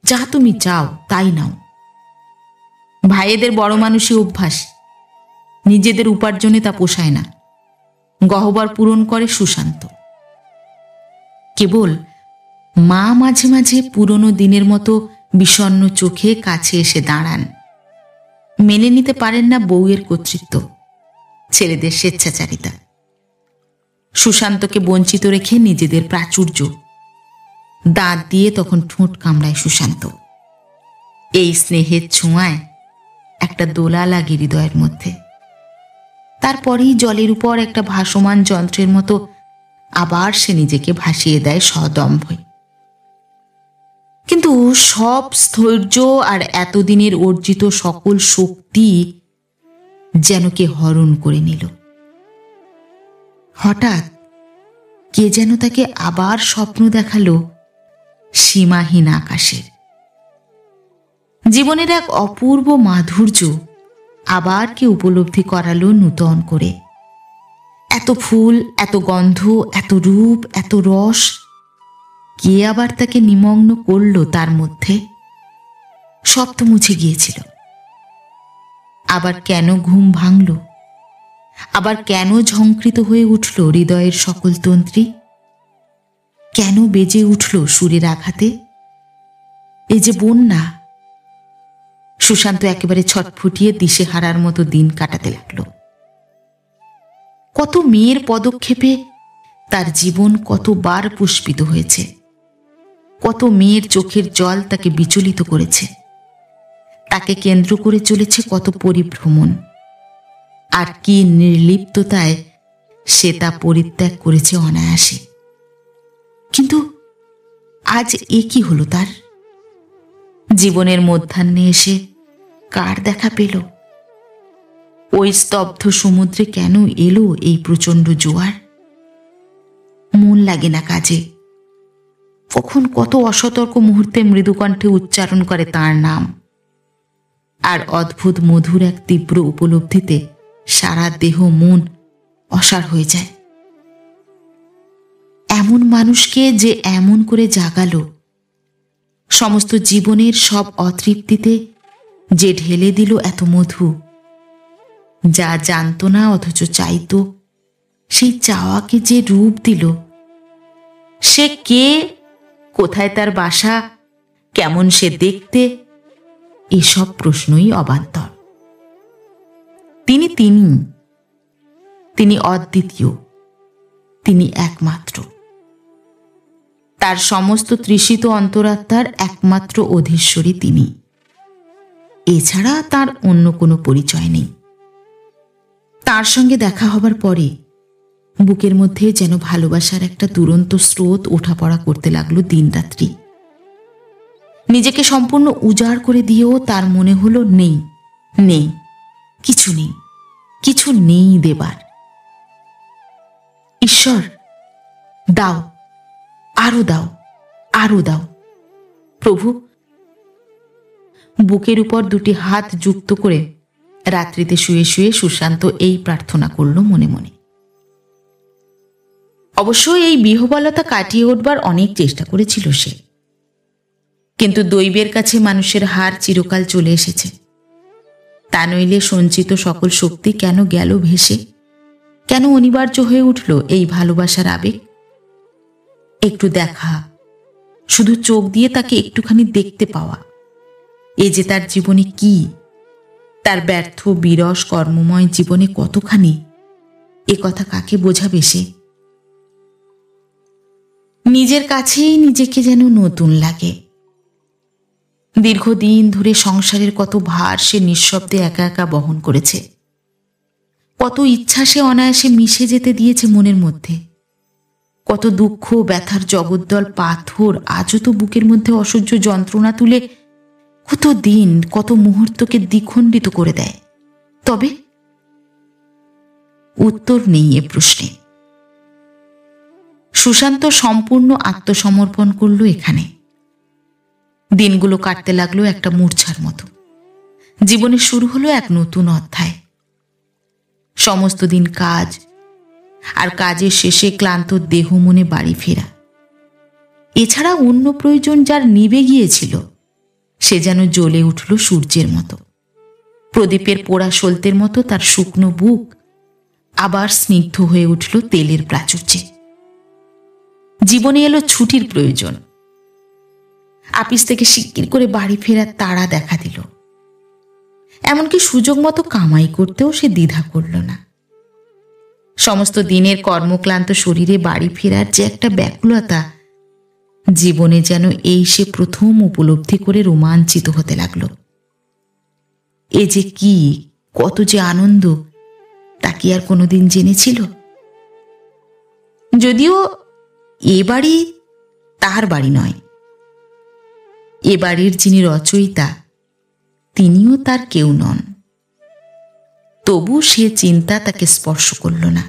যা তুমি চাও তাই নাও। ভাইয়েদের বড় মানুষই অভ্যাস। নিজেদের উপার্জনে তা পোষায় না। গহ্বর পূরণ করে সুশান্ত। কেবল মা মাঝে মাঝে পুরনো দিনের মতো বিষণ্ণ চোখে কাছে এসে দাঁড়ান। মেনে নিতে পারেন না বউয়ের কর্তৃত্ব, ছেলেদের স্বেচ্ছাচারিতা। সুশান্তকে বঞ্চিত রেখে নিজেদের প্রাচুর্য। দাঁত দিয়ে তখন ঠোঁট কামড়ায় সুশান্ত। এই স্নেহের ছোঁয়ায় একটা দোলা লাগে হৃদয়ের মধ্যে। তারপরেই জলের উপর একটা ভাসমান যন্ত্রের মতো আবার সে নিজেকে ভাসিয়ে দেয় সদম্ভে। কিন্তু সব স্থৈর্য আর এতদিনের অর্জিত সকল শক্তি যেন কে হরণ করে নিল। হঠাৎ কে যেন তাকে আবার স্বপ্ন দেখালো সীমাহীন আকাশের। জীবনের এক অপূর্ব মাধুর্য আবার কে উপলব্ধি করালো নূতন করে। এত ফুল, এত গন্ধ, এত রূপ, এত রস, কে আবার তাকে নিমগ্ন করল তার মধ্যে? সব তো মুছে গিয়েছিল। আবার কেন ঘুম ভাঙল? আবার কেন ঝংকৃত হয়ে উঠল হৃদয়ের সকল তন্ত্রী? কেন বেজে উঠল সুরের আঘাতে? এই যে বন্যা। সুশান্ত একেবারে ছটফুটিয়ে দিশেহারার মতো দিন কাটাতে লাগল। কত মেয়ের পদক্ষেপে তার জীবন কতবার পুষ্পিত হয়েছে। কত মেয়ের চোখের জল তাকে বিচলিত করেছে। তাকে কেন্দ্র করে চলেছে কত পরিভ্রমণ। আর কি নির্লিপ্ততায় সে তা পরিত্যাগ করেছে অনায়াসে। কিন্তু আজ এ কি হলো তার? জীবনের মধ্যাহ্নে এসে কার দেখা পেল? ওই স্তব্ধ সমুদ্রে কেন এলো এই প্রচণ্ড জোয়ার? মন লাগে না কাজে। কখন কত অসতর্ক মুহূর্তে মৃদুকণ্ঠে উচ্চারণ করে তার নাম। আর অদ্ভুত মধুর এক তীব্র উপলব্ধিতে সারা দেহ মন অসাড় হয়ে যায়। এমন মানুষকে যে এমন করে জাগালো, সমস্ত জীবনের সব অতৃপ্তিতে যে ঢেলে দিল এত মধু, যা জানত না অথচ চাইত, সেই চাওয়াকে যে রূপ দিল। সে কে? কোথায় তার বাসা? কেমন সে দেখতে? এসব প্রশ্নই অবান্তর। তিনি অদ্বিতীয়, তিনি একমাত্র। তার সমস্ত তৃষিত অন্তরাত্মার একমাত্র অধীশ্বরী তিনি। এছাড়া তার অন্য কোনো পরিচয় নেই। তার সঙ্গে দেখা হবার পরে বুকের মধ্যে যেন ভালোবাসার একটা দুরন্ত স্রোত ওঠাপড়া করতে লাগলো দিনরাত্রি। নিজেকে সম্পূর্ণ উজাড় করে দিয়েও তার মনে হলো নেই, নেই, কিছু নেই, কিছু নেই দেবার। ঈশ্বর, দাও, আরো দাও, আরো দাও। প্রভু। বুকের উপর দুটি হাত যুক্ত করে রাত্রিতে শুয়ে শুয়ে সুশান্ত এই প্রার্থনা করল মনে মনে। অবশ্য এই বিহ্বলতা কাটিয়ে উঠবার অনেক চেষ্টা করেছিল সে, কিন্তু দৈবের কাছে মানুষের হার চিরকাল চলে এসেছে। তা নইলে সঞ্চিত সকল শক্তি কেন গেল ভেসে? কেন অনিবার্য হয়ে উঠল এই ভালোবাসার আবেগ? একটু দেখা, শুধু চোখ দিয়ে তাকে একটুখানি দেখতে পাওয়া, এ যে তার জীবনে কি, তার ব্যর্থ বিরস কর্মময় জীবনে কতখানি, এ কথা কাকে বোঝাবে সে? নিজের কাছেই নিজেকে যেন নতুন লাগে। দীর্ঘদিন ধরে সংসারের কত ভার সে নিঃশব্দে একা একা বহন করেছে, কত ইচ্ছা সে অনায়াসে মিশে যেতে দিয়েছে মনের মধ্যে, কত দুঃখ ব্যথার জগদ্দল পাথর আজও তো বুকের মধ্যে অসহ্য যন্ত্রণা তুলে কত দিন কত মুহূর্তকে দ্বিখণ্ডিত করে দেয়। তবে উত্তর নেই এ প্রশ্নে। সুশান্ত সম্পূর্ণ আত্মসমর্পণ করল এখানে। দিনগুলো কাটতে লাগলো একটা মূর্ছার মতো। জীবনে শুরু হলো এক নতুন অধ্যায়। সমস্ত দিন কাজ, আর কাজের শেষে ক্লান্ত দেহ মনে বাড়ি ফেরা। এছাড়া অন্য প্রয়োজন যার নিভে গিয়েছিল, সে যেন জ্বলে উঠল সূর্যের মতো। প্রদীপের পোড়া সলতের মতো তার শুকনো বুক আবার স্নিগ্ধ হয়ে উঠল তেলের প্রাচুর্যে। জীবনে এলো ছুটির প্রয়োজন। আপিস থেকে শিগগির করে বাড়ি ফেরার তাড়া দেখা দিল। এমনকি সুযোগ মতো কামাই করতেও সে দ্বিধা করল না। সমস্ত দিনের কর্মক্লান্ত শরীরে বাড়ি ফেরার যে একটা ব্যাকুলতা, জীবনে যেন এই সে প্রথম উপলব্ধি করে রোমাঞ্চিত হতে লাগল। এ যে কি, কত যে আনন্দ, তা কি আর কোনোদিন জেনেছিল? যদিও এ বাড়ি তার বাড়ি নয়, এ বাড়ির যিনি রচয়িতা তিনিও তার কেউ নন, তবু সে চিন্তা তাকে স্পর্শ করল না।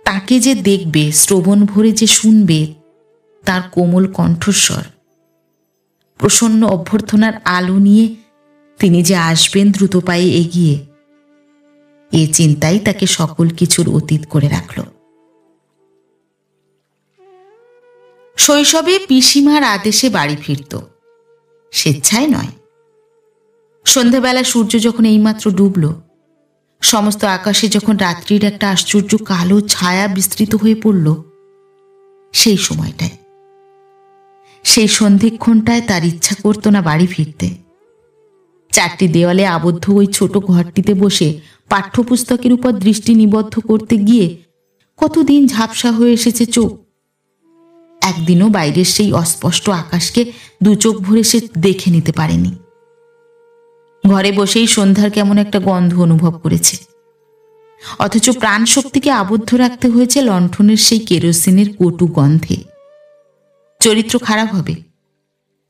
তাকে যে দেখবে, শ্রবণ ভরে যে শুনবে তার কোমল কণ্ঠস্বর, প্রসন্ন অভ্যর্থনার আলো নিয়ে তিনি যে আসবেন দ্রুত পায়ে এগিয়ে, এ চিন্তাই তাকে সকল কিছুর অতীত করে রাখল। শৈশবে পিসিমার আদেশে বাড়ি ফিরত, স্বেচ্ছায় নয়। সন্ধ্যাবেলা সূর্য যখন এইমাত্র ডুবল, সমস্ত আকাশে যখন রাত্রির একটা আশ্চর্য কালো ছায়া বিস্তৃত হয়ে পড়ল, সেই সময়টায়, সেই সন্ধিক্ষণটায় তার ইচ্ছা করত না বাড়ি ফিরতে। চারটি দেওয়ালে আবদ্ধ ওই ছোট ঘরটিতে বসে পাঠ্যপুস্তকের উপর দৃষ্টি নিবদ্ধ করতে গিয়ে কতদিন ঝাপসা হয়ে এসেছে চোখ। একদিনও বাইরের সেই অস্পষ্ট আকাশকে দু চোখ ভরে সে দেখে নিতে পারেনি। ঘরে বসেই সন্ধ্যার কেমন একটা গন্ধ অনুভব করেছে, অথচ প্রাণ শক্তিকে আবদ্ধ রাখতে হয়েছে লণ্ঠনের সেই কেরোসিনের কটু গন্ধে। চরিত্র খারাপ হবে,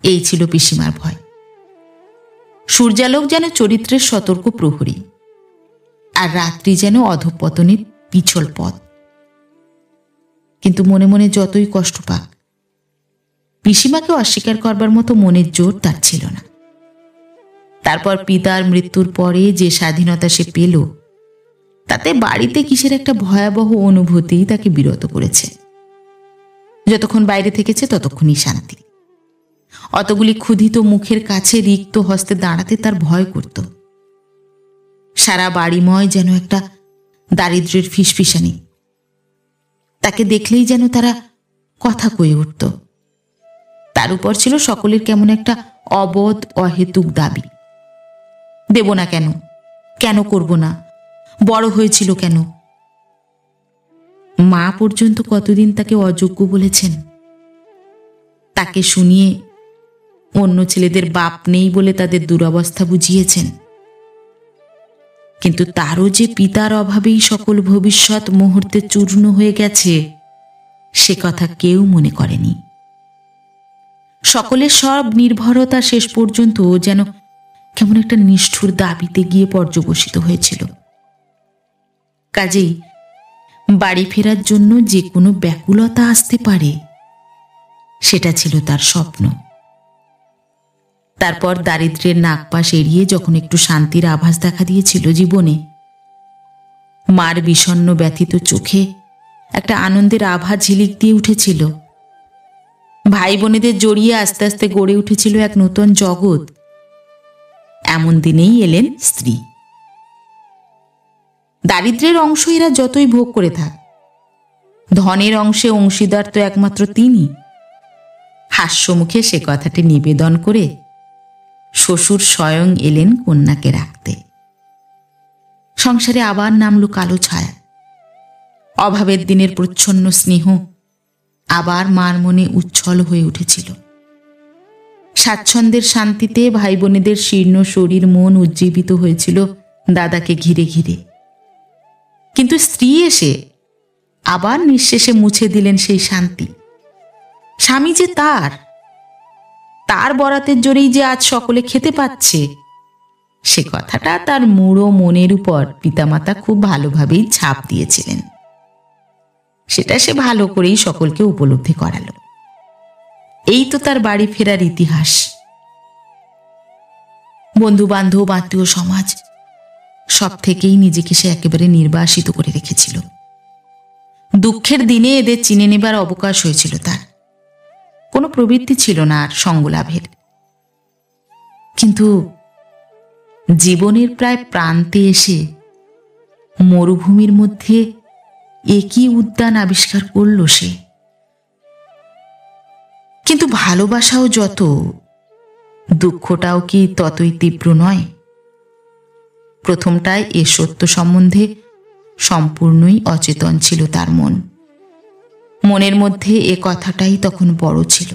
এই ছিল পিসিমার ভয়। সূর্যালোক যেন চরিত্রের সতর্ক প্রহরী, আর রাত্রি যেন অধঃপতনের পিছল পথ। কিন্তু মনে মনে যতই কষ্ট পাক, পিসিমাকে অস্বীকার করবার মতো মনের জোর তার ছিল না। তারপর পিতার মৃত্যুর পরে যে স্বাধীনতা সে পেল, তাতে বাড়িতে কিসের একটা ভয়াবহ অনুভূতি তাকে বিরত করেছে। যতক্ষণ বাইরে থেকেছে ততক্ষণই শান্তি। অতগুলি ক্ষুধিত মুখের কাছে রিক্ত হস্তে দাঁড়াতে তার ভয় করত। সারা বাড়িময় যেন একটা দারিদ্র্যের ফিসফিসানি। তাকে দেখলেই যেন তারা কথা কয়ে উঠত। তার উপর ছিল সকলের কেমন একটা অবোধ অহেতুক দাবি। দেব না কেন, কেন করব না, বড় হয়েছিল কেন? মা পর্যন্ত কতদিন তাকে অযোগ্য বলেছেন। তাকে শুনিয়ে অন্য ছেলেদের বাপ নেই বলে তাদের দুরবস্থা বুঝিয়েছেন। কিন্তু তারও যে পিতার অভাবেই সকল ভবিষ্যৎ মুহূর্তে চূর্ণ হয়ে গেছে, সে কথা কেউ মনে করেনি। সকলের সব নির্ভরতা শেষ পর্যন্ত যেন কেমন একটা নিষ্ঠুর দাবিতে গিয়ে পর্যবসিত হয়েছিল। কাজেই বাড়ি ফেরার জন্য যে কোনো ব্যাকুলতা আসতে পারে, সেটা ছিল তার স্বপ্ন। তারপর দারিদ্র্যের নাগপাশ এড়িয়ে যখন একটু শান্তির আভাস দেখা দিয়েছিল জীবনে, মার বিষণ্ণ ব্যথিত চোখে একটা আনন্দের আভা ঝিলিক দিয়ে উঠেছিল। ভাই বোনেদের জড়িয়ে আস্তে আস্তে গড়ে উঠেছিল এক নতুন জগৎ। এমন দিনেই এলেন স্ত্রী। দারিদ্র্যের অংশ এরা যতই ভোগ করে থাক, ধনের অংশে অংশীদার তো একমাত্র তিনি। হাস্যমুখে সে কথাটি নিবেদন করে শ্বশুর স্বয়ং এলেন কন্যাকে রাখতে। সংসারে আবার নামল কালো ছায়া। অভাবের দিনের প্রচ্ছন্ন স্নেহ আবার মার মনে উচ্ছল হয়ে উঠেছিল। স্বাচ্ছন্দ্যের শান্তিতে ভাই বোনেদের শীর্ণ শরীর মন উজ্জীবিত হয়েছিল দাদাকে ঘিরে ঘিরে। কিন্তু স্ত্রী এসে আবার নিঃশেষে মুছে দিলেন সেই শান্তি। স্বামী যে তার বরাতের জোরেই যে আজ সকলে খেতে পাচ্ছে, সে কথাটা তার মূঢ় মনের উপর পিতামাতা খুব ভালোভাবেই ছাপ দিয়েছিলেন। সেটা সে ভালো করেই সকলকে উপলব্ধি করালো। এই তো তার বাড়ি ফেরার ইতিহাস। বন্ধু বান্ধব, আত্মীয় সমাজ সব থেকেই নিজেকে সে একেবারে নির্বাসিত করে রেখেছিল। দুঃখের দিনে এদের চিনে নেবার অবকাশ হয়েছিল তার। কোনো প্রবৃত্তি ছিল না আর সঙ্গলাভের। কিন্তু জীবনের প্রায় প্রান্তে এসে মরুভূমির মধ্যে একই উদ্যান আবিষ্কার করল সে। কিন্তু ভালোবাসাও যত, দুঃখটাও কি ততই তীব্র নয়? প্রথমটায় এ সত্য সম্বন্ধে সম্পূর্ণই অচেতন ছিল তার মন। মনের মধ্যে এ কথাটাই তখন বড় ছিল।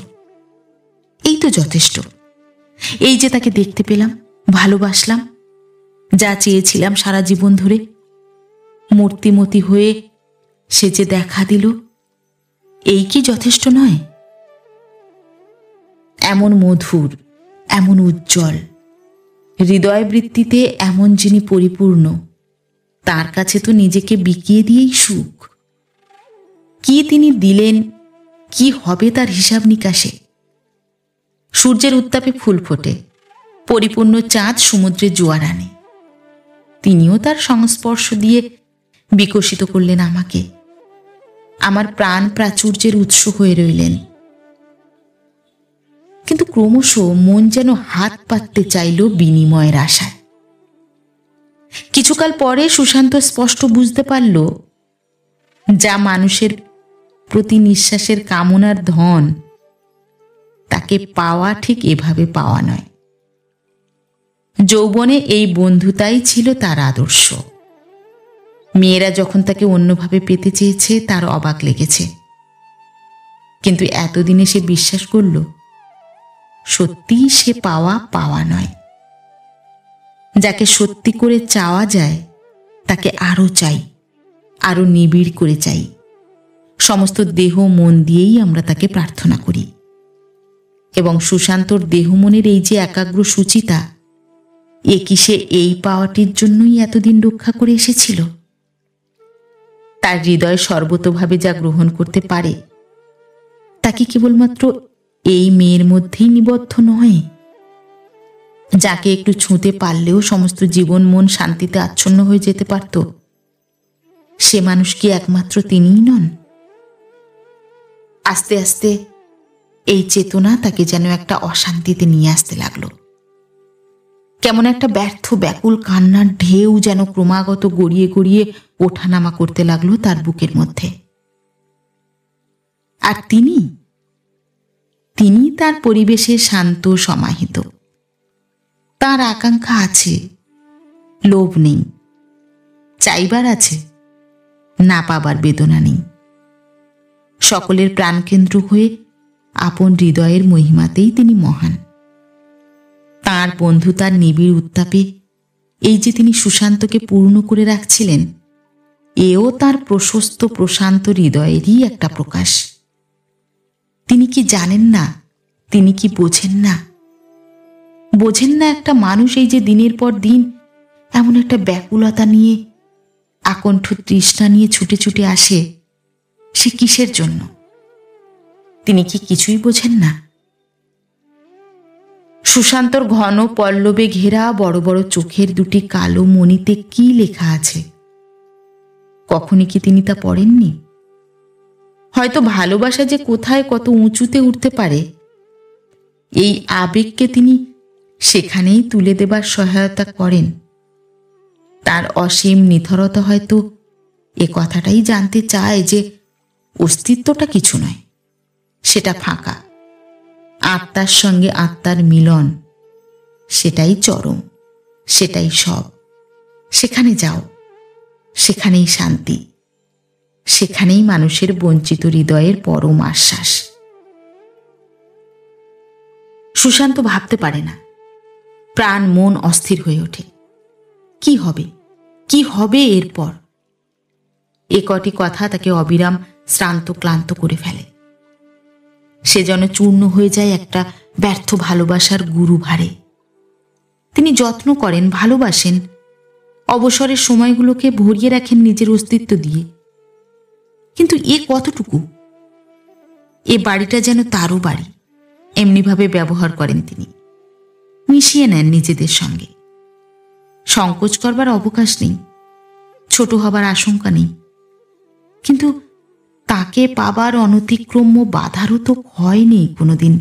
এই তো যথেষ্ট। এই যে তাকে দেখতে পেলাম, ভালোবাসলাম, যা চেয়েছিলাম সারা জীবন ধরে, মূর্তিমতী হয়ে সে যে দেখা দিল, এই কি যথেষ্ট নয়? এমন মধুর, এমন উজ্জ্বল, হৃদয়বৃত্তিতে এমন যিনি পরিপূর্ণ, তার কাছে তো নিজেকে বিকিয়ে দিয়েই সুখ। কি তিনি দিলেন, কি হবে তার হিসাব নিকাশে? সূর্যের উত্তাপে ফুল ফোটে, পরিপূর্ণ চাঁদ সমুদ্রে জোয়ার আনে। তিনিও তার সংস্পর্শ দিয়ে বিকশিত করলেন আমাকে, আমার প্রাণ প্রাচুর্যের উৎস হয়ে রইলেন। কিন্তু ক্রমশ মন যেন হাত পাততে চাইল বিনিময়ের আশায়। কিছুকাল পরে সুশান্ত স্পষ্ট বুঝতে পারল, যা মানুষের প্রতি নিঃশ্বাসের কামনার ধন, তাকে পাওয়া ঠিক এভাবে পাওয়া নয়। যৌবনে এই বন্ধুতাই ছিল তার আদর্শ। মেয়েরা যখন তাকে অন্যভাবে পেতে চেয়েছে তার অবাক লেগেছে। কিন্তু এতদিনে সে বিশ্বাস করল, সত্যিই সে পাওয়া নয়। যাকে সত্যি করে চাওয়া যায় তাকে আরো চাই, আরো নিবিড় করে চাই। সমস্ত দেহ মন দিয়েই আমরা তাকে প্রার্থনা করি। এবং সুশান্তর দেহ মনের এই যে একাগ্র সুচিতা, এ কি সে এই পাওয়াটির জন্যই এতদিন রক্ষা করে এসেছিল? তার হৃদয় সর্বতোভাবে যা গ্রহণ করতে পারে, তা কি কেবলমাত্র এই মেয়ের মধ্যেই নিবদ্ধ নয়? যাকে একটু ছুঁতে পারলেও সমস্ত জীবন মন শান্তিতে আচ্ছন্ন হয়ে যেতে পারত, সে মানুষ কি একমাত্র তিনিই নন? আস্তে আস্তে এই চেতনা তাকে যেন একটা অশান্তিতে নিয়ে আসতে লাগলো। কেমন একটা ব্যর্থ ব্যাকুল কান্নার ঢেউ যেন ক্রমাগত গড়িয়ে গড়িয়ে ওঠানামা করতে লাগলো তার বুকের মধ্যে। আর তিনি তার পরিবেশে শান্ত সমাহিত। তার আকাঙ্ক্ষা আছে, লোভ নেই। চাইবার আছে, না পাবার বেদনা নেই। সকলের প্রাণকেন্দ্র হয়ে আপন হৃদয়ের মহিমাতেই তিনি মহান। তাঁর বন্ধুতার নিবিড় উত্তাপে এই যে তিনি সুশান্তকে পূর্ণ করে রাখছিলেন, এও তার প্রশস্ত প্রশান্ত হৃদয়েরই একটা প্রকাশ। তিনি কি জানেন না, তিনি কি বোঝেন না? বোঝেন না একটা মানুষ এই যে দিনের পর দিন এমন একটা ব্যাকুলতা নিয়ে, আকণ্ঠ তৃষ্ণা নিয়ে ছুটে ছুটে আসে, সে কিসের জন্য? তিনি কি কিছুই বোঝেন না? সুশান্তর ঘন পল্লবে ঘেরা বড় বড় চোখের দুটি কালো মণিতে কি লেখা আছে, কখনই কি তিনি তা পড়েননি? হয়তো ভালোবাসা যে কোথায় কত উঁচুতে উঠতে পারে, এই আবেগকে তিনি সেখানেই তুলে দেবার সহায়তা করেন। তার অসীম নিথরতা হয়তো এ কথাটাই জানতে চায় যে অস্তিত্বটা কিছু নয়, সেটা ফাঁকা। আত্মার সঙ্গে আত্মার মিলন, সেটাই চরম, সেটাই সব। সেখানে যাও, সেখানেই শান্তি, সেখানেই মানুষের বঞ্চিত হৃদয়ের পরম আশ্বাস। সুশান্ত ভাবতে পারে না, প্রাণ মন অস্থির হয়ে ওঠে। কি হবে, কি হবে এরপর? এ কটি কথা তাকে অবিরাম শ্রান্ত ক্লান্ত করে ফেলে। সে যেন চূর্ণ হয়ে যায় একটা ব্যর্থ ভালোবাসার গুরু ভারে। তিনি যত্ন করেন, ভালোবাসেন, অবসরের সময়গুলোকে ভরিয়ে রাখেন নিজের অস্তিত্ব দিয়ে। কিন্তু এ কতটুকু? এ বাড়িটা যেন তারও বাড়ি, এমনিভাবে ব্যবহার করেন তিনি। মিশিয়ে নেন নিজেদের সঙ্গে। সংকোচ করবার অবকাশ নেই, ছোট হবার আশঙ্কা নেই। কিন্তু তাকে পাবার অনতিক্রম্য বাধারও তো ভয় নেই কোনোদিন।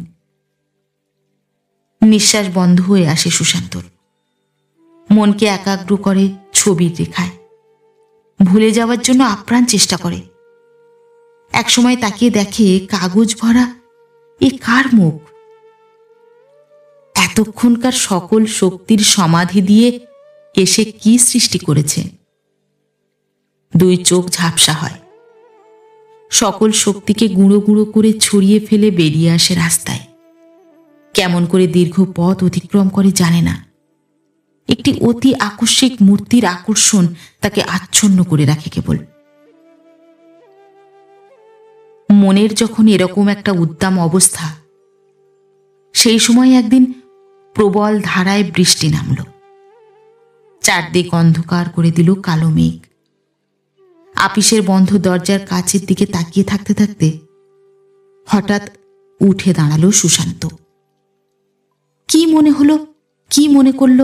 নিঃশ্বাস বন্ধ হয়ে আসে সুশান্তর। মনকে একাগ্র করে ছবির রেখায়, ভুলে যাওয়ার জন্য আপ্রাণ চেষ্টা করে। একসময় তাকিয়ে দেখে কাগজ ভরা এ কার মুখ? এতক্ষণকার সকল শক্তির সমাধি দিয়ে এসে কি সৃষ্টি করেছে? দুই চোখ ঝাপসা হয়, সকল শক্তিকে গুঁড়ো গুঁড়ো করে ছড়িয়ে ফেলে বেরিয়ে আসে রাস্তায়। কেমন করে দীর্ঘ পথ অতিক্রম করে জানে না। একটি অতি আকস্মিক মূর্তির আকর্ষণ তাকে আচ্ছন্ন করে রাখে কেবল। মনের যখন এরকম একটা উদ্দাম অবস্থা, সেই সময় একদিন প্রবল ধারায় বৃষ্টি নামল। চারদিক অন্ধকার করে দিল কালো মেঘ। আপিসের বন্ধ দরজার কাছের দিকে তাকিয়ে থাকতে থাকতে হঠাৎ উঠে দাঁড়ালো সুশান্ত। কি মনে হলো, কি মনে করল?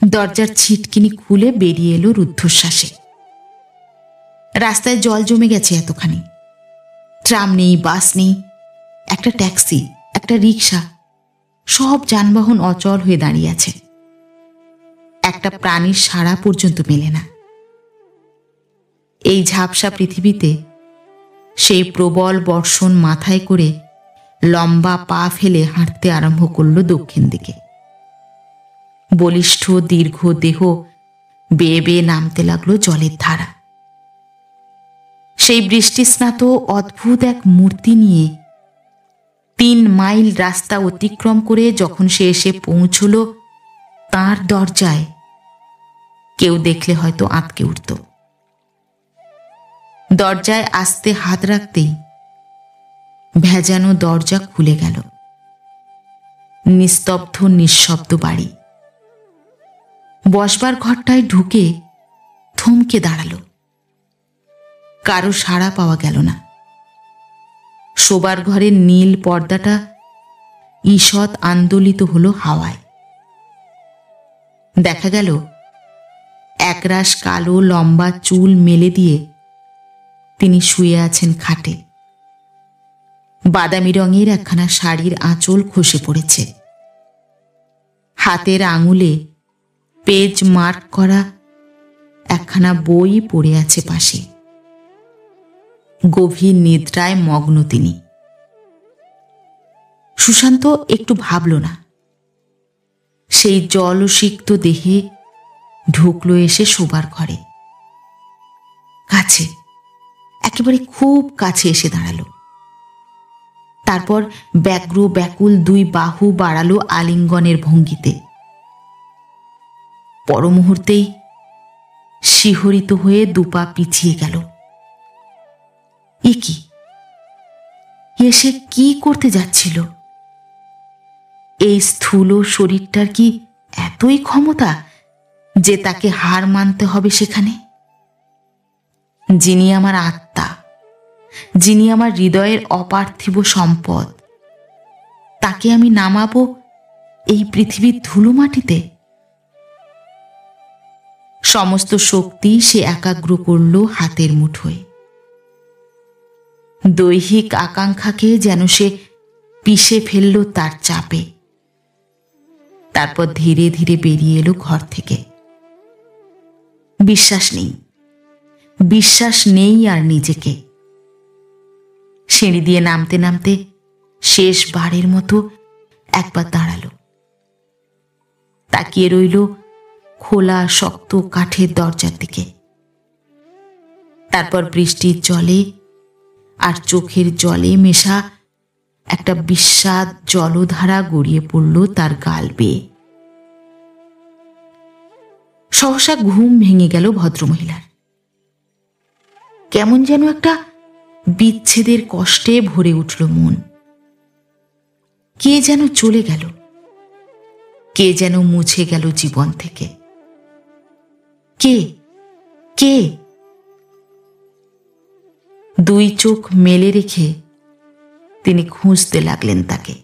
দরজার ছিটকিনি খুলে বেরিয়ে এলো রুদ্ধশ্বাসে। রাস্তায় জল জমে গেছে এতখানি। ট্রাম নেই, বাস নেই, একটা ট্যাক্সি, একটা রিক্সা, সব যানবাহন অচল হয়ে দাঁড়িয়ে আছে। একটা প্রাণীর সাড়া পর্যন্ত মেলে না। এই ঝাপসা পৃথিবীতে সেই প্রবল বর্ষণ মাথায় করে লম্বা পা ফেলে হাঁটতে আরম্ভ করল দক্ষিণ দিকে। বলিষ্ঠ দীর্ঘ দেহ বেয়ে বেয়ে নামতে লাগলো জলের ধারা। সেই বৃষ্টিস্নাত অদ্ভুত এক মূর্তি নিয়ে 3 মাইল রাস্তা অতিক্রম করে যখন সে এসে পৌঁছল তার দরজায়, কেউ দেখলে হয়তো আঁতকে উঠত। দরজায় আস্তে হাত রাখতেই ভেজানো দরজা খুলে গেল। নিস্তব্ধ নিঃশব্দ বাড়ি। বসবার ঘরটায় ঢুকে থমকে দাঁড়াল। কারো সাড়া পাওয়া গেল না। শোবার ঘরের নীল পর্দাটা ঈষৎ আন্দোলিত হলো হাওয়ায়। দেখা গেল একরাশ কালো লম্বা চুল মেলে দিয়ে তিনি শুয়ে আছেন খাটে। বাদামি রঙের একখানা শাড়ির আঁচল খসে পড়েছে। হাতের আঙুলে পেজ মার্ক করা একখানা বই পড়ে আছে পাশে। গভীর নিদ্রায় মগ্ন তিনি। সুশান্ত একটু ভাবল না। সেই জলসিক্ত দেহে ঢুকলো এসে শোবার ঘরে। কাছে, একেবারে খুব কাছে এসে দাঁড়ালো। তারপর ব্যগ্র ব্যাকুল 2 বাহু বাড়ালো আলিঙ্গনের ভঙ্গিতে। পর মুহূর্তেই শিহরিত হয়ে 2 পা পিছিয়ে গেল। এ কি? এসে কি করতে যাচ্ছিল? এই স্থূল শরীরটার কি এতই ক্ষমতা যে তাকে হার মানতে হবে সেখানে? যিনি আমার আত্মা, যিনি আমার হৃদয়ের অপার্থিব সম্পদ, তাকে আমি নামাবো এই পৃথিবীর ধুলোমাটিতে? সমস্ত শক্তি সে একাগ্র করল হাতের মুঠোয়। দৈহিক আকাঙ্ক্ষাকে যেন সে পিষে ফেলল তার চাপে। তারপর ধীরে ধীরে বেরিয়ে এলো ঘর থেকে। বিশ্বাস নেই আর নিজেকে। সিঁড়ি দিয়ে নামতে নামতে শেষবারের মতো একবার দাঁড়ালো, তাকিয়ে রইল খোলা শক্ত কাঠের দরজার দিকে। তারপর বৃষ্টির জলে আর চোখের জলে মেশা একটা বিস্বাদ জলধারা গড়িয়ে পড়ল তার গাল বেয়ে। সহসা ঘুম ভেঙে গেল ভদ্রমহিলার। কেমন যেন একটা বিচ্ছেদের কষ্টে ভরে উঠল মন। কে যেন চলে গেল, কে যেন মুছে গেল জীবন থেকে। কে কে? দুই চোখ মেলে রেখে তিনি খুঁজতে লাগলেন তাকে।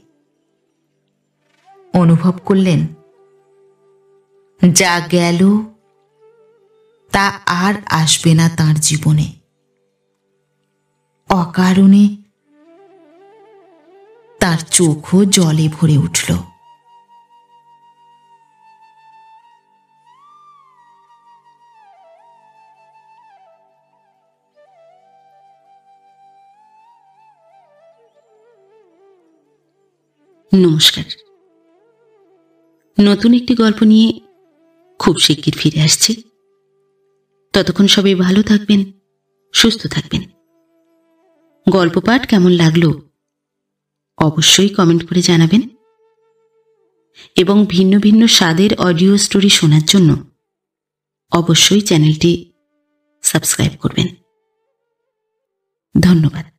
অনুভব করলেন যা গেল তা আর আসবে না তার জীবনে। অকারণে তার চোখও জলে ভরে উঠল। নমস্কার। নতুন একটি গল্প নিয়ে খুব শিগগির ফিরে আসছি। ততক্ষণ সবাই ভালো থাকবেন, সুস্থ থাকবেন। গল্প পাঠ কেমন লাগলো অবশ্যই কমেন্ট করে জানাবেন, এবং ভিন্ন ভিন্ন স্বাদের অডিও স্টোরি শোনার জন্য অবশ্যই চ্যানেলটি সাবস্ক্রাইব করবেন। ধন্যবাদ।